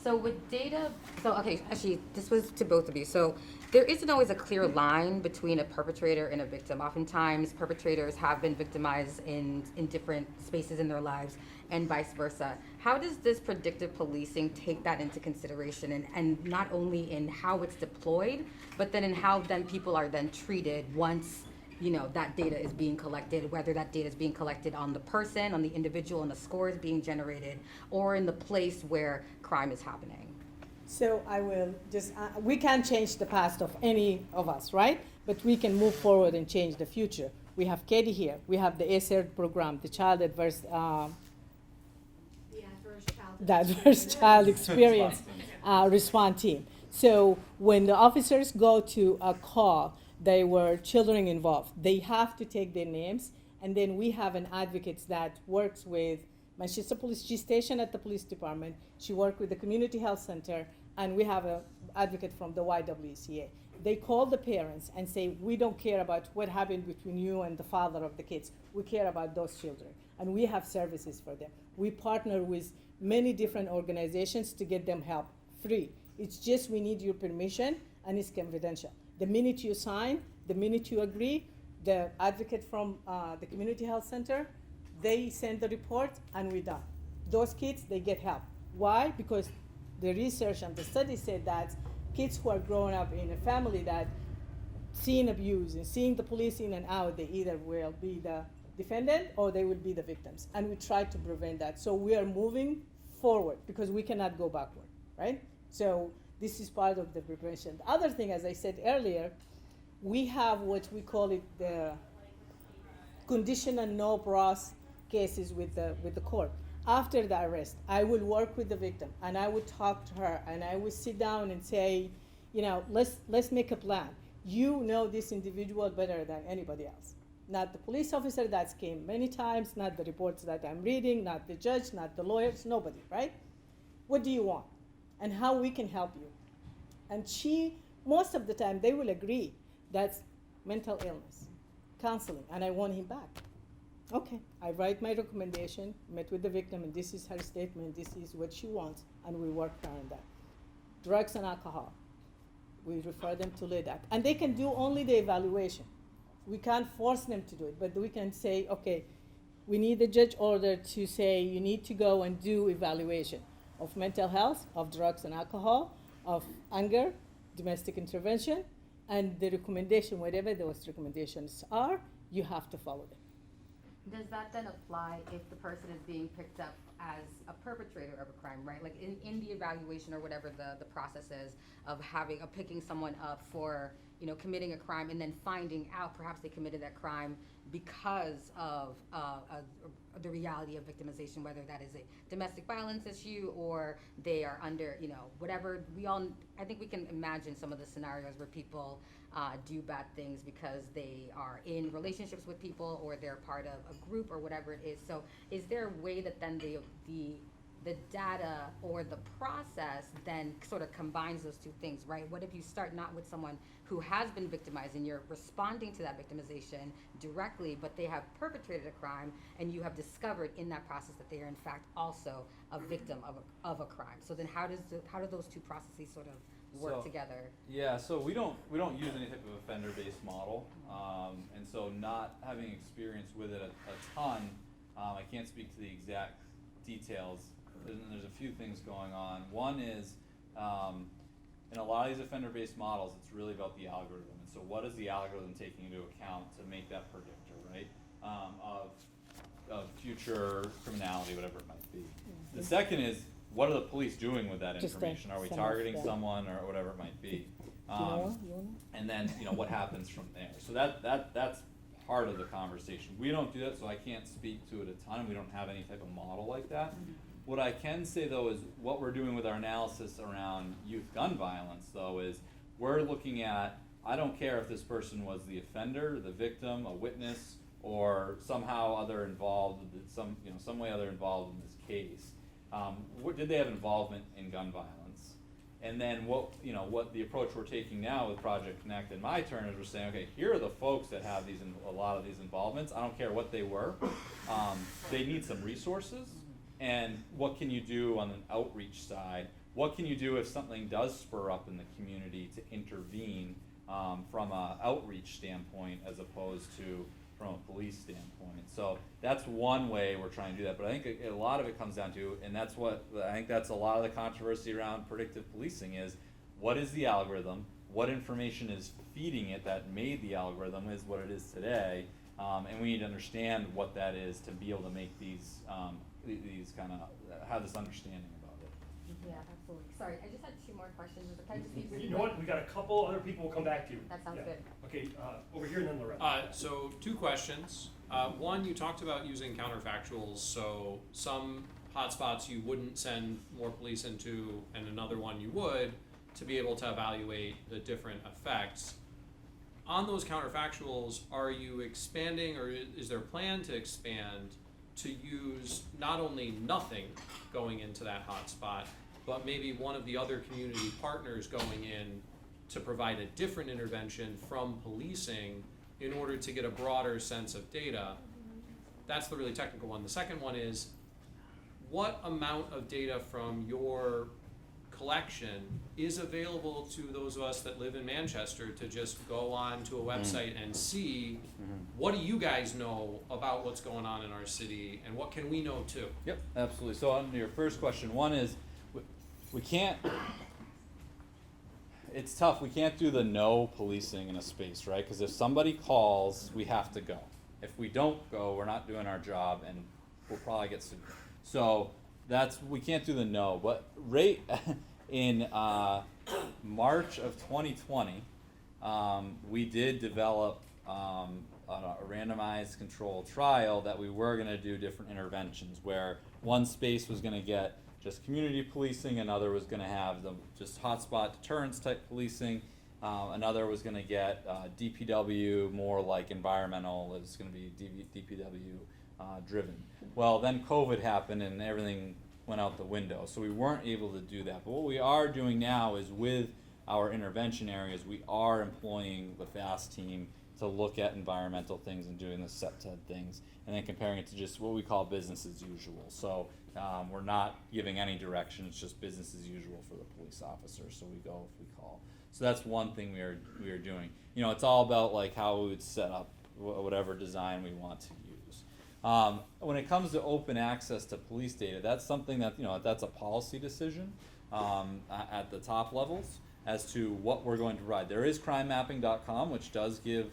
so with data, so okay, actually, this was to both of you. So there isn't always a clear line between a perpetrator and a victim. Oftentimes, perpetrators have been victimized in different spaces in their lives, and vice versa. How does this predictive policing take that into consideration, and not only in how it's deployed, but then in how then people are then treated once, you know, that data is being collected, whether that data is being collected on the person, on the individual, and the scores being generated, or in the place where crime is happening? So I will just, we can't change the past of any of us, right? But we can move forward and change the future. We have Katie here. We have the ACER program, the Child Adverse, the Adverse Child Experience Response Team. So when the officers go to a call, there were children involved. They have to take their names, and then we have an advocate that works with Manchester Police. She's stationed at the police department. She worked with the community health center, and we have an advocate from the YWCA. They call the parents and say, we don't care about what happened between you and the father of the kids. We care about those children, and we have services for them. We partner with many different organizations to get them help free. It's just we need your permission, and it's confidential. The minute you sign, the minute you agree, the advocate from the community health center, they send the report, and we're done. Those kids, they get help. Why? Because the research and the study said that kids who are growing up in a family that seeing abuse and seeing the police in and out, they either will be the defendant or they will be the victims. And we try to prevent that. So we are moving forward because we cannot go backward, right? So this is part of the prevention. The other thing, as I said earlier, we have what we call it the conditional no pros cases with the court. After the arrest, I will work with the victim, and I would talk to her, and I would sit down and say, you know, let's make a plan. You know this individual better than anybody else. Not the police officer that's came many times, not the reports that I'm reading, not the judge, not the lawyers, nobody, right? What do you want? And how we can help you. And she, most of the time, they will agree that's mental illness, counseling, and I want him back. Okay, I write my recommendation, met with the victim, and this is her statement, this is what she wants, and we work her on that. Drugs and alcohol, we refer them to LIDAC. And they can do only the evaluation. We can't force them to do it, but we can say, okay, we need the judge order to say you need to go and do evaluation of mental health, of drugs and alcohol, of anger, domestic intervention, and the recommendation, whatever those recommendations are, you have to follow them. Does that then apply if the person is being picked up as a perpetrator of a crime, right? Like in the evaluation or whatever the process is of picking someone up for, you know, committing a crime and then finding out perhaps they committed that crime because of the reality of victimization, whether that is a domestic violence issue or they are under, you know, whatever. I think we can imagine some of the scenarios where people do bad things because they are in relationships with people or they're part of a group or whatever it is. So is there a way that then the the data or the process then sort of combines those two things, right? What if you start not with someone who has been victimized and you're responding to that victimization directly, but they have perpetrated a crime and you have discovered in that process that they are in fact also a victim of a crime. So then how do those two processes sort of work So, together? Yeah, so we don't use any type of offender-based model, and so not having experience with it a ton, I can't speak to the exact details. There's a few things going on. One is, in a lot of these offender-based models, it's really about the algorithm. And so what is the algorithm taking into account to make that predictor, right, of future criminality, whatever it might be. The second is, what are the police doing with that Just information? Are we some of targeting that. someone or whatever it might be? You know? And then, what happens from there? So that's part of the conversation. We don't do that, so I can't speak to it a ton. We don't have any type of model like that. What I can say though is what we're doing with our analysis around youth gun violence though is we're looking at, I don't care if this person was the offender, the victim, a witness, or somehow other involved, some way other involved in this case. Did they have involvement in gun violence? And then what the approach we're taking now with Project Connect and my turn is we're saying, okay, here are the folks that have a lot of these involvements. I don't care what they were. They need some resources. And what can you do on an outreach side? What can you do if something does spur up in the community to intervene from an outreach standpoint as opposed to from a police standpoint? So that's one way we're trying to do that. But I think a lot of it comes down to, and that's a lot of the controversy around predictive policing is, what is the algorithm? What information is feeding it that made the algorithm is what it is today? And we need to understand what that is to be able to make these kind of have this understanding about it. Yeah, absolutely. Sorry, I just had two more questions. Can I just be really You know what, we got a couple other people will come back to you. That sounds Yeah. good. Okay, over here and then Loretta. So two questions. One, you talked about using counterfactuals. So some hotspots you wouldn't send more police into, and another one you would, to be able to evaluate the different effects. On those counterfactuals, are you expanding, or is there a plan to expand to use not only nothing going into that hotspot, but maybe one of the other community partners going in to provide a different intervention from policing in order to get a broader sense of data? That's the really technical one. The second one is, what amount of data from your collection is available to those of us that live in Manchester to just go on to a website and see, what do you guys know about what's going on in our city, and what can we know too? Yep, absolutely. So on your first question, one is we can't. It's tough. We can't do the no policing in a space, right? Because if somebody calls, we have to go. If we don't go, we're not doing our job, and we'll probably get sued. So we can't do the no. But right in March of 2020, we did develop a randomized controlled trial that we were going to do different interventions, where one space was going to get just community policing, another was going to have just hotspot deterrence type policing, another was going to get DPW, more like environmental, it's going to be DPW driven. Well, then COVID happened and everything went out the window, so we weren't able to do that. But what we are doing now is, with our intervention areas, we are employing the FAST team to look at environmental things and doing the SEPTED things, and then comparing it to just what we call business as usual. So we're not giving any direction, it's just business as usual for the police officer, so we go if we call. So that's one thing we are doing. It's all about like how we would set up whatever design we want to use. When it comes to open access to police data, that's something that, that's a policy decision at the top levels as to what we're going to provide. There is crimemapping.com, which does give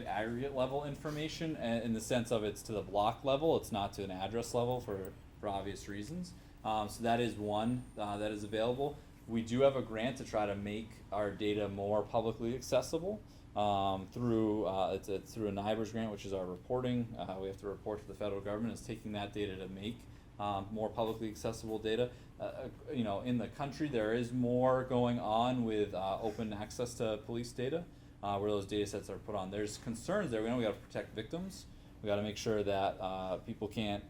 aggregate level information in the sense of it's to the block level, it's not to an address level for obvious reasons. So that is one that is available. We do have a grant to try to make our data more publicly accessible through it's through a NIBRS grant, which is our reporting. We have to report to the federal government. It's taking that data to make more publicly accessible data. In the country, there is more going on with open access to police data, where those data sets are put on. There's concerns there. We know we got to protect victims. We got to make sure that people can't,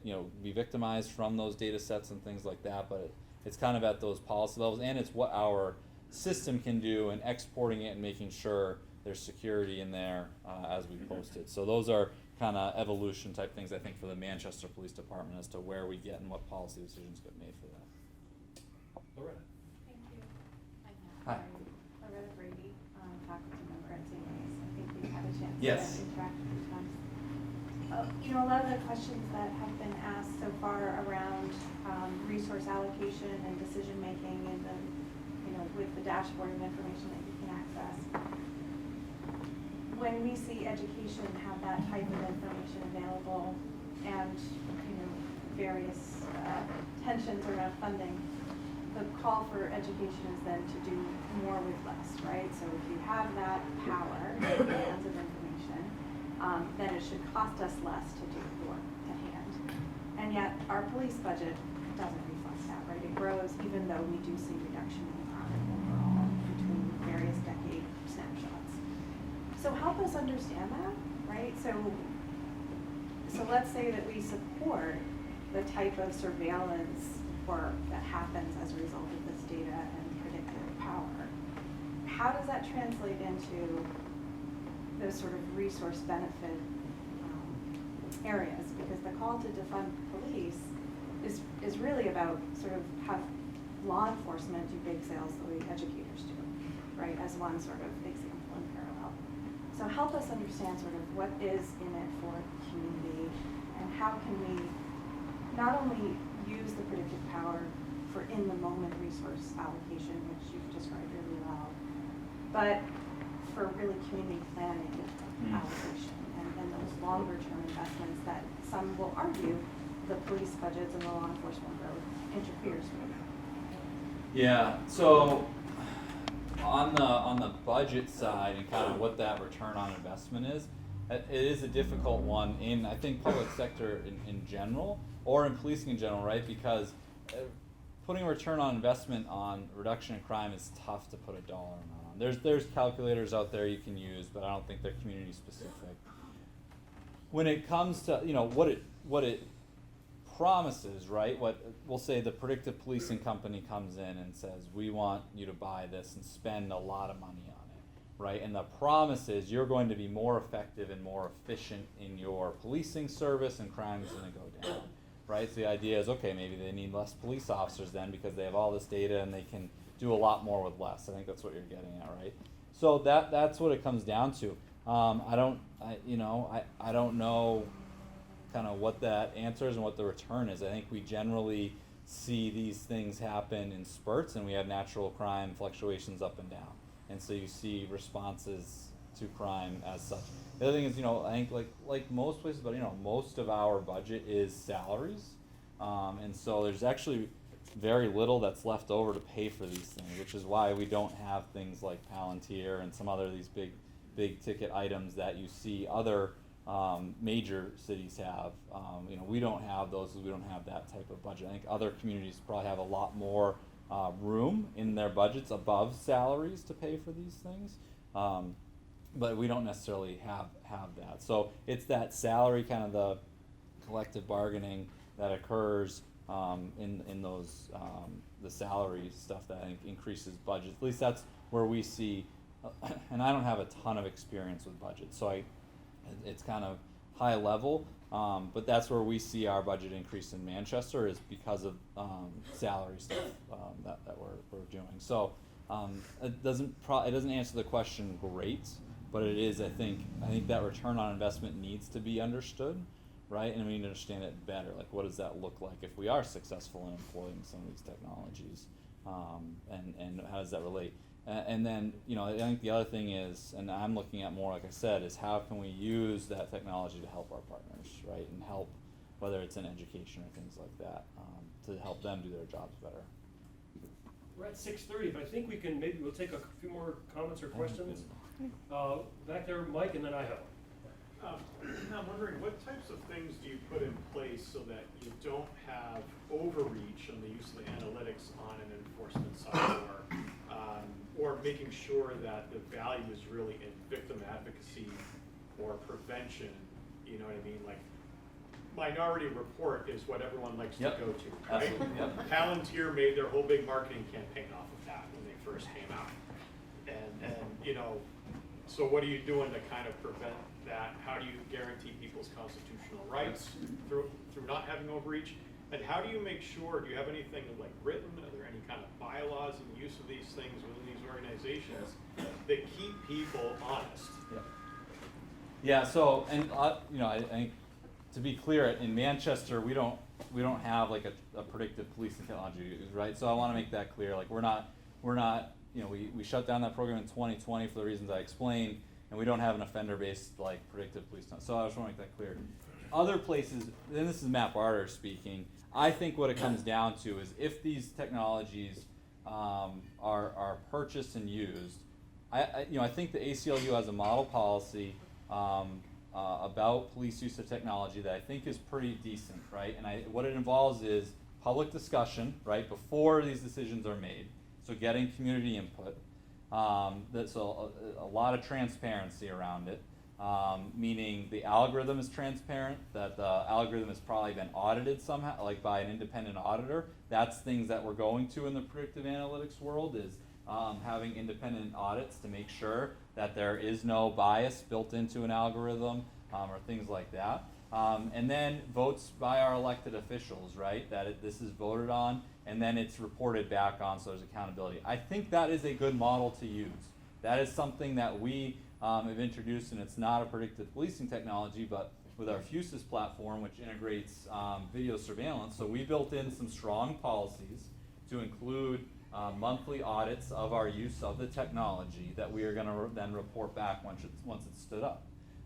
be victimized from those data sets and things like that. But it's kind of at those policy levels, and it's what our system can do and exporting it and making sure there's security in there as we post it. So those are kind of evolution type things, I think, for the Manchester Police Department as to where we get and what policy decisions get made for that. Loretta. Thank you. Hi. Loretta Brady, faculty member at St. Mary's. I think we've had a chance Yes. to interact a few times. A lot of the questions that have been asked so far around resource allocation and decision making and the, with the dashboard of information that you can access. When we see education have that type of information available and, various tensions around funding, the call for education is then to do more with less, right? So if you have that power, in the hands of information, then it should cost us less to do the work at hand. And yet our police budget doesn't reflect that, right? It grows even though we do see reduction in crime overall between various decade snapshots. So help us understand that, right? So let's say that we support the type of surveillance work that happens as a result of this data and predictive power. How does that translate into those sort of resource benefit areas? Because the call to defund police is really about sort of have law enforcement do big sales the way educators do, right? As one sort of example in parallel. So help us understand sort of what is in it for the community and how can we not only use the predictive power for in-the-moment resource allocation, which you've described really well, but for really community planning allocation and those longer-term investments that some will argue the police budgets and the law enforcement growth interferes with. Yeah, so on the budget side and kind of what that return on investment is, it is a difficult one in, I think, public sector in general, or in policing in general, right? Because putting a return on investment on reduction in crime is tough to put a dollar amount on. There's calculators out there you can use, but I don't think they're community specific. When it comes to what it promises, right? What we'll say the predictive policing company comes in and says, we want you to buy this and spend a lot of money on it, right? And the promise is you're going to be more effective and more efficient in your policing service and crime is going to go down, right? So the idea is, okay, maybe they need less police officers then because they have all this data and they can do a lot more with less. I think that's what you're getting at, right? So that's what it comes down to. I don't know kind of what that answers and what the return is. I think we generally see these things happen in spurts and we have natural crime fluctuations up and down. And so you see responses to crime as such. The other thing is, I think like most places, but most of our budget is salaries. And so there's actually very little that's left over to pay for these things, which is why we don't have things like Palantir and some other these big ticket items that you see other major cities have. We don't have those because we don't have that type of budget. I think other communities probably have a lot more room in their budgets above salaries to pay for these things. But we don't necessarily have that. So it's that salary, kind of the collective bargaining that occurs in those the salary stuff that I think increases budgets. At least that's where we see. And I don't have a ton of experience with budgets, so it's kind of high level. But that's where we see our budget increase in Manchester is because of salary stuff that we're doing. So it doesn't answer the question great, but it is, I think that return on investment needs to be understood, right? And we need to understand it better. Like, what does that look like if we are successful in employing some of these technologies, and how does that relate? And then, I think the other thing is, and I'm looking at more, like I said, is how can we use that technology to help our partners, right? And help, whether it's in education or things like that, to help them do their jobs better. We're at 6:30, but I think we'll take a few more comments or questions. Back there, Mike, and then I have one. I'm wondering, what types of things do you put in place so that you don't have overreach on the use of the analytics on an enforcement side, or making sure that the value is really in victim advocacy or prevention You know what I mean? Like, Minority Report is what everyone likes Yep. to go to, right? Absolutely, yep. Palantir made their whole big marketing campaign off of that when they first came out. And you know, so what are you doing to kind of prevent that? How do you guarantee people's constitutional rights through not having overreach? And how do you make sure, do you have anything like written, are there any kind of bylaws in use of these things within these organizations that keep people honest? Yeah, so, and, you know, I think, to be clear, in Manchester, we don't have like a predictive policing technology, right? So I wanna make that clear, like, we're not, you know, we shut down that program in 2020 for the reasons I explained, and we don't have an offender-based, like, predictive police, so I just wanna make that clear. Other places, and this is Matt Barter speaking, I think what it comes down to is if these technologies are purchased and used, I think the ACLU has a model policy about police use of technology that I think is pretty decent, right? And what it involves is public discussion, right, before these decisions are made. So getting community input. That's a lot of transparency around it. Meaning the algorithm is transparent, that the algorithm has probably been audited somehow, like by an independent auditor. That's things that we're going to in the predictive analytics world is having independent audits to make sure that there is no bias built into an algorithm or things like that. And then votes by our elected officials, right? That this is voted on and then it's reported back on, so there's accountability. I think that is a good model to use. That is something that we have introduced, and it's not a predictive policing technology, but with our Fusus platform, which integrates video surveillance. So we built in some strong policies to include monthly audits of our use of the technology that we are going to then report back once it's stood up.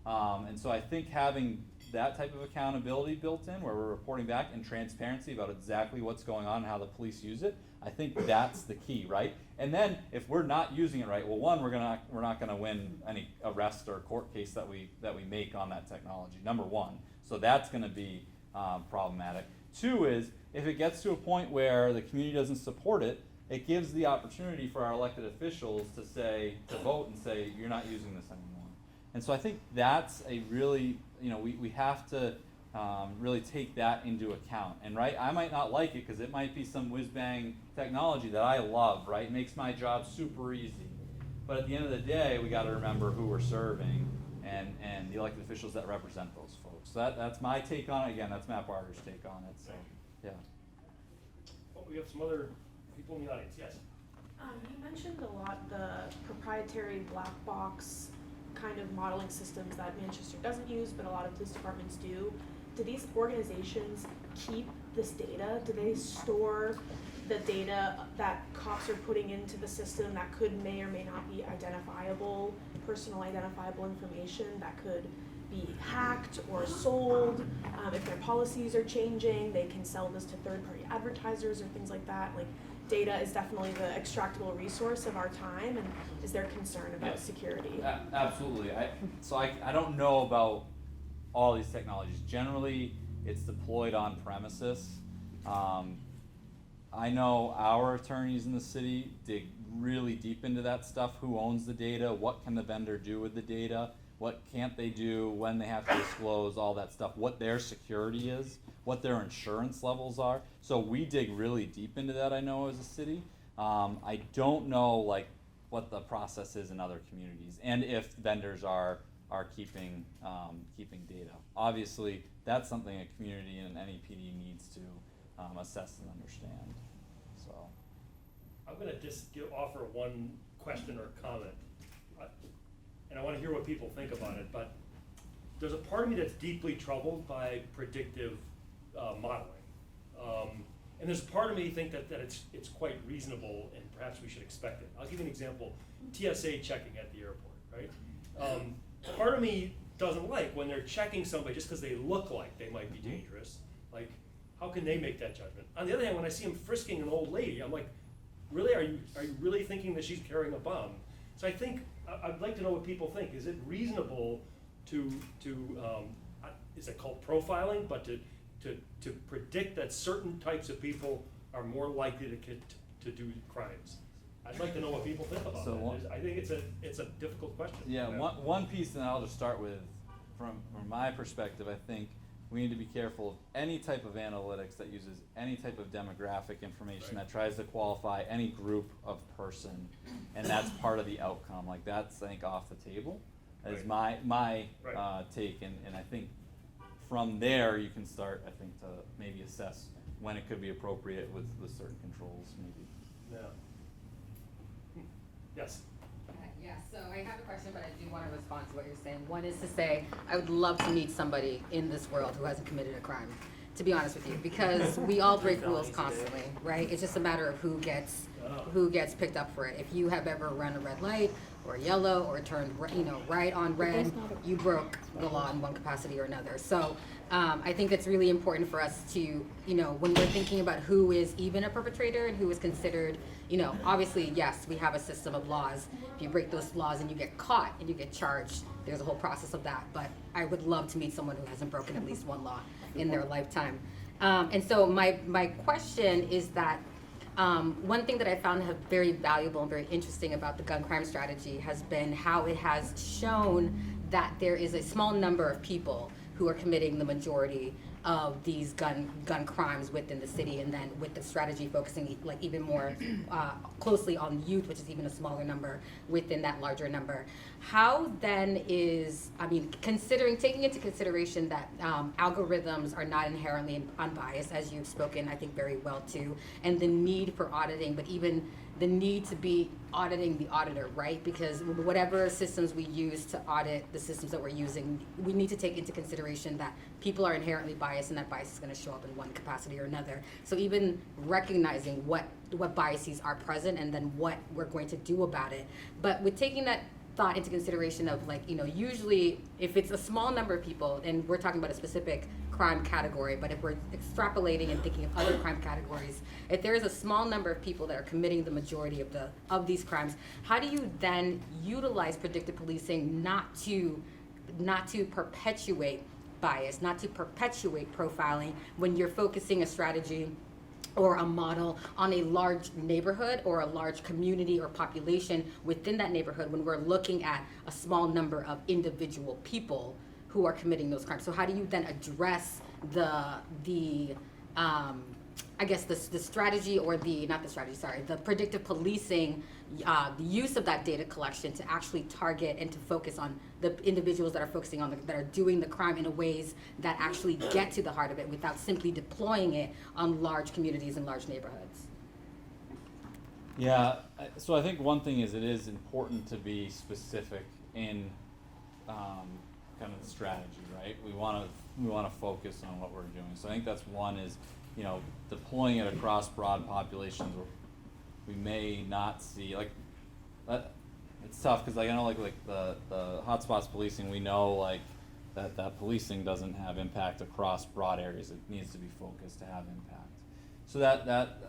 And so I think having that type of accountability built in, where we're reporting back, and transparency about exactly what's going on and how the police use it, I think that's the key, right? And then if we're not using it right, well, one, we're not gonna win any arrest or court case that we make on that technology. Number one, so that's gonna be problematic. Two is if it gets to a point where the community doesn't support it, it gives the opportunity for our elected officials to vote and say, you're not using this anymore. And so I think that's a really, we have to really take that into account. And right, I might not like it because it might be some whiz-bang technology that I love, right? It makes my job super easy. But at the end of the day, we got to remember who we're serving and the elected officials that represent those folks. So that's my take on it. Again, that's Matt Barter's take on it. So, yeah. Well, we have some other people in the audience. Yes. You mentioned a lot the proprietary black box kind of modeling systems that Manchester doesn't use, but a lot of police departments do. Do these organizations keep this data? Do they store the data that cops are putting into the system that may or may not be identifiable, personal identifiable information that could be hacked or sold? If their policies are changing, they can sell this to third-party advertisers or things like that. Like, data is definitely the extractable resource of our time, and is there concern about security? Absolutely. I don't know about all these technologies. Generally, it's deployed on premises. I know our attorneys in the city dig really deep into that stuff. Who owns the data? What can the vendor do with the data? What can't they do? When they have to disclose all that stuff? What their security is? What their insurance levels are? So we dig really deep into that, I know, as a city. I don't know what the process is in other communities, and if vendors are keeping data. Obviously, that's something a community and an MPD needs to assess and understand. So, I'm going to just offer one question or comment, and I want to hear what people think about it. But there's a part of me that's deeply troubled by predictive modeling, and there's a part of me think that it's quite reasonable, and perhaps we should expect it. I'll give you an example: TSA checking at the airport, right? Part of me doesn't like when they're checking somebody just because they look like they might be dangerous. Like, how can they make that judgment? On the other hand, when I see them frisking an old lady, I'm like, really? Are you really thinking that she's carrying a bomb? So I think I'd like to know what people think. Is it reasonable to is it called profiling? But to predict that certain types of people are more likely to do crimes. I'd like to know what people think about that. I think it's a difficult question. Yeah, one piece, and I'll just start with from my perspective, I think we need to be careful of any type of analytics that uses any type of demographic information that tries to qualify any group of person, and that's part of the outcome. Like that's, I think, off the table. That is my take, and I think from there you can start, I think, to maybe assess when it could be appropriate with certain controls, maybe. Yeah. Yes. Yeah, so I have a question, but I do want to respond to what you're saying. One is to say, I would love to meet somebody in this world who hasn't committed a crime, to be honest with you, because we all break rules constantly, right? It's just a matter of who gets picked up for it. If you have ever run a red light or yellow or turned right on red, you broke the law in one capacity or another. So I think it's really important for us to, when we're thinking about who is even a perpetrator and who is considered, obviously, yes, we have a system of laws. If you break those laws and you get caught and you get charged, there's a whole process of that. But I would love to meet someone who hasn't broken at least one law in their lifetime. And so my question is that one thing that I found very valuable and very interesting about the gun crime strategy has been how it has shown that there is a small number of people who are committing the majority of these gun crimes within the city, and then with the strategy focusing even more closely on youth, which is even a smaller number within that larger number. How then is, taking into consideration that algorithms are not inherently unbiased, as you've spoken, I think, very well to, and the need for auditing, but even the need to be auditing the auditor, right? Because whatever systems we use to audit the systems that we're using, we need to take into consideration that people are inherently biased, and that bias is going to show up in one capacity or another. So even recognizing what biases are present and then what we're going to do about it. But with taking that thought into consideration of usually if it's a small number of people, and we're talking about a specific crime category, but if we're extrapolating and thinking of other crime categories, if there is a small number of people that are committing the majority of these crimes, how do you then utilize predictive policing not to perpetuate bias, not to perpetuate profiling when you're focusing a strategy or a model on a large neighborhood or a large community or population within that neighborhood when we're looking at a small number of individual people who are committing those crimes? So how do you then address the strategy, or the predictive policing, the use of that data collection to actually target and to focus on the individuals that are focusing on that are doing the crime in a ways that actually get to the heart of it without simply deploying it on large communities and large neighborhoods? Yeah, so I think one thing is it is important to be specific in kind of the strategy, right? We want to focus on what we're doing. So I think that's one is, deploying it across broad populations where we may not see that. It's tough because I know the hotspots policing, we know that policing doesn't have impact across broad areas. It needs to be focused to have impact. So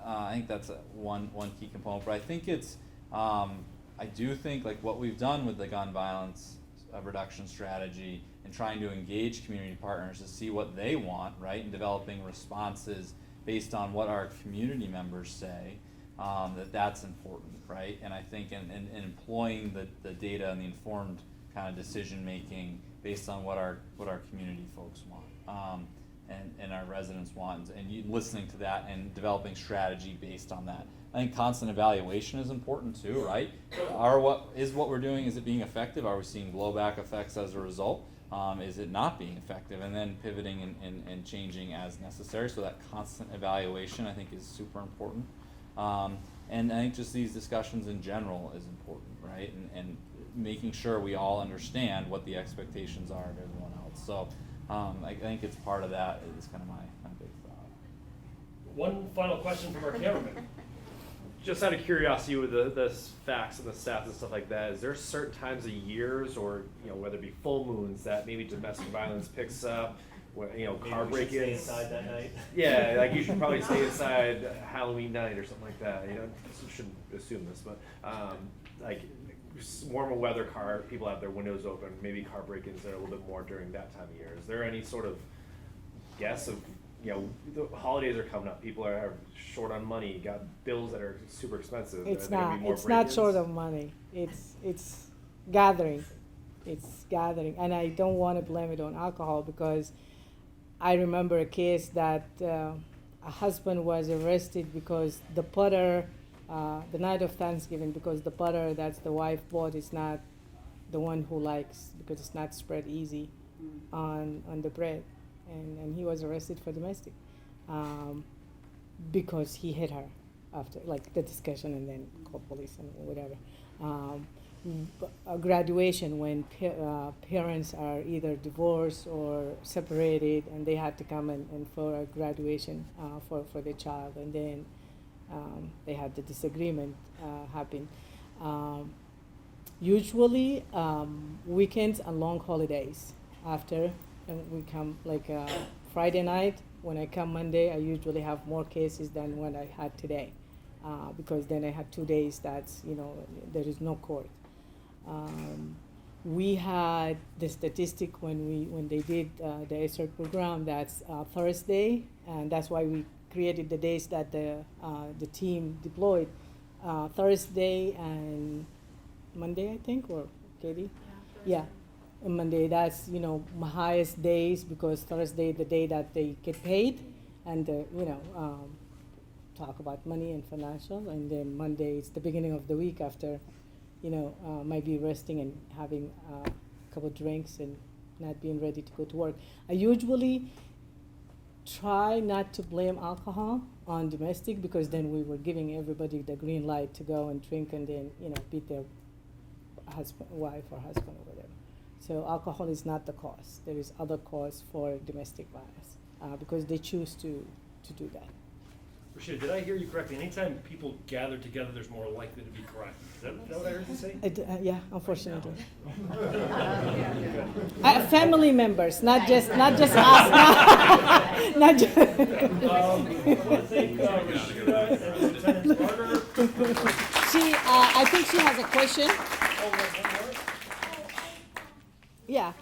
I think that's one key component. But I think it's I do think what we've done with the gun violence reduction strategy and trying to engage community partners to see what they want, right, and developing responses based on what our community members say, that's important, right? And I think in employing the data and the informed kind of decision making based on what our community folks want, and our residents want, and listening to that and developing strategy based on that. I think constant evaluation is important too, right? What we're doing, is it being effective? Are we seeing blowback effects as a result? Is it not being effective? And then pivoting and changing as necessary. So that constant evaluation, I think, is super important. And I think just these discussions in general is important, right? And making sure we all understand what the expectations are of everyone else. So I think it's part of that is kind of my big thought. One final question from our cameraman. Just out of curiosity, with the facts and the stats and stuff like that, is there certain times of years, or whether it be full moons, that maybe domestic violence picks up? Car break-ins. Stay inside that night. Yeah, you should probably stay inside Halloween night or something like that. Shouldn't assume this, but warmer weather, people have their windows open. Maybe car break-ins are a little bit more during that time of year. Is there any sort of guess of? The holidays are coming up. People are short on money. Got bills that are super expensive. It's not short of money. It's gathering. it's gathering. And I don't want to blame it on alcohol, because I remember a case that a husband was arrested because the butter, the night of Thanksgiving, because the butter that's the wife bought is not the one who likes, because it's not spread easy on the bread. And he was arrested for domestic because he hit her after like the discussion, and then called police and whatever. A graduation, when parents are either divorced or separated, and they had to come and for a graduation for their child, and then they had the disagreement happen. Usually weekends and long holidays after, and we come like Friday night. When I come Monday, I usually have more cases than what I had today, because then I had 2 days that's, there is no court. We had the statistic when they did the ASERT program, that's Thursday, and that's why we created the days that the team deployed, Thursday and Monday, I think, or Katie? Yeah, and Monday, that's, my highest days, because Thursday, the day that they get paid, and, talk about money and financial, and then Monday, it's the beginning of the week after, might be resting and having a couple drinks and not being ready to go to work. I usually try not to blame alcohol on domestic, because then we were giving everybody the green light to go and drink and then, beat their wife or husband or whatever. So alcohol is not the cause. There is other cause for domestic violence, because they choose to do that. Rashida, did I hear you correctly? Anytime people gather together, there's more likely to be crime. Is that what I heard you say? Yeah, unfortunately. Family members, not just us. Not just. I want to thank Rashida and Lieutenant Carter. I think she has a question. Oh, one more? Yeah.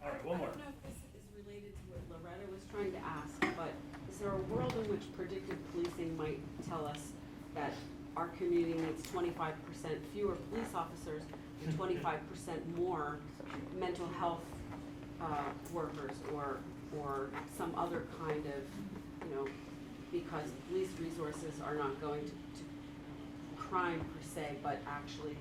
All right, one more. I don't know if this is related to what Loretta was trying to ask, but is there a world in which predictive policing might tell us that our community needs 25% fewer police officers and 25% more mental health workers, or some other kind of, because police resources are not going to crime per se, but actually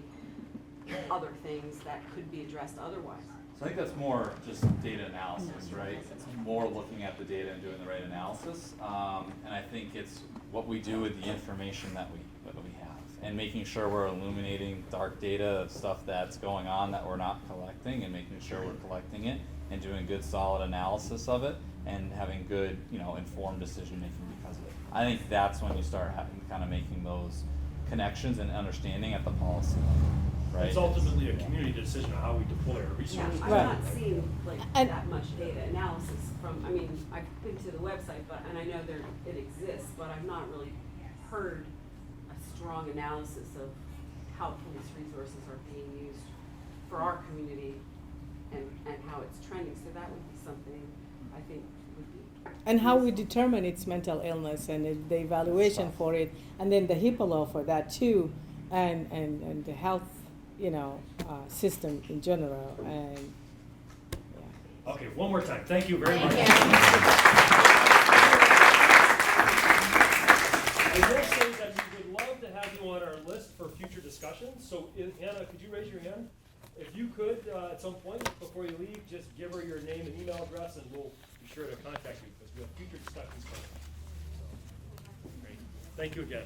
other things that could be addressed otherwise? So I think that's more just data analysis, right? It's more looking at the data and doing the right analysis. And I think it's what we do with the information that we have, and making sure we're illuminating dark data, stuff that's going on that we're not collecting, and making sure we're collecting it and doing good solid analysis of it, and having good, informed decision making because of it. I think that's when you start having kind of making those connections and understanding at the policy level. Right. It's ultimately a community decision on how we deploy our Yeah, resources. I've not seen that much data analysis from, I've been to the website, and I know it exists, but I've not really heard a strong analysis of how police resources are being used for our community and how it's trending. So that would be something I think would be. And how we determine its mental illness, and the evaluation for it, and then the HIPAA law for that too, and the health, system in general, and yeah. Okay, one more time. Thank you very much. Thank I will say that we would love to have you on our list for future discussions. So, Anna, could you raise your hand? If you could, at some point before you leave, just give her your name and email address, and we'll be sure to contact you, because we have future discussions coming. So, great. Thank you again.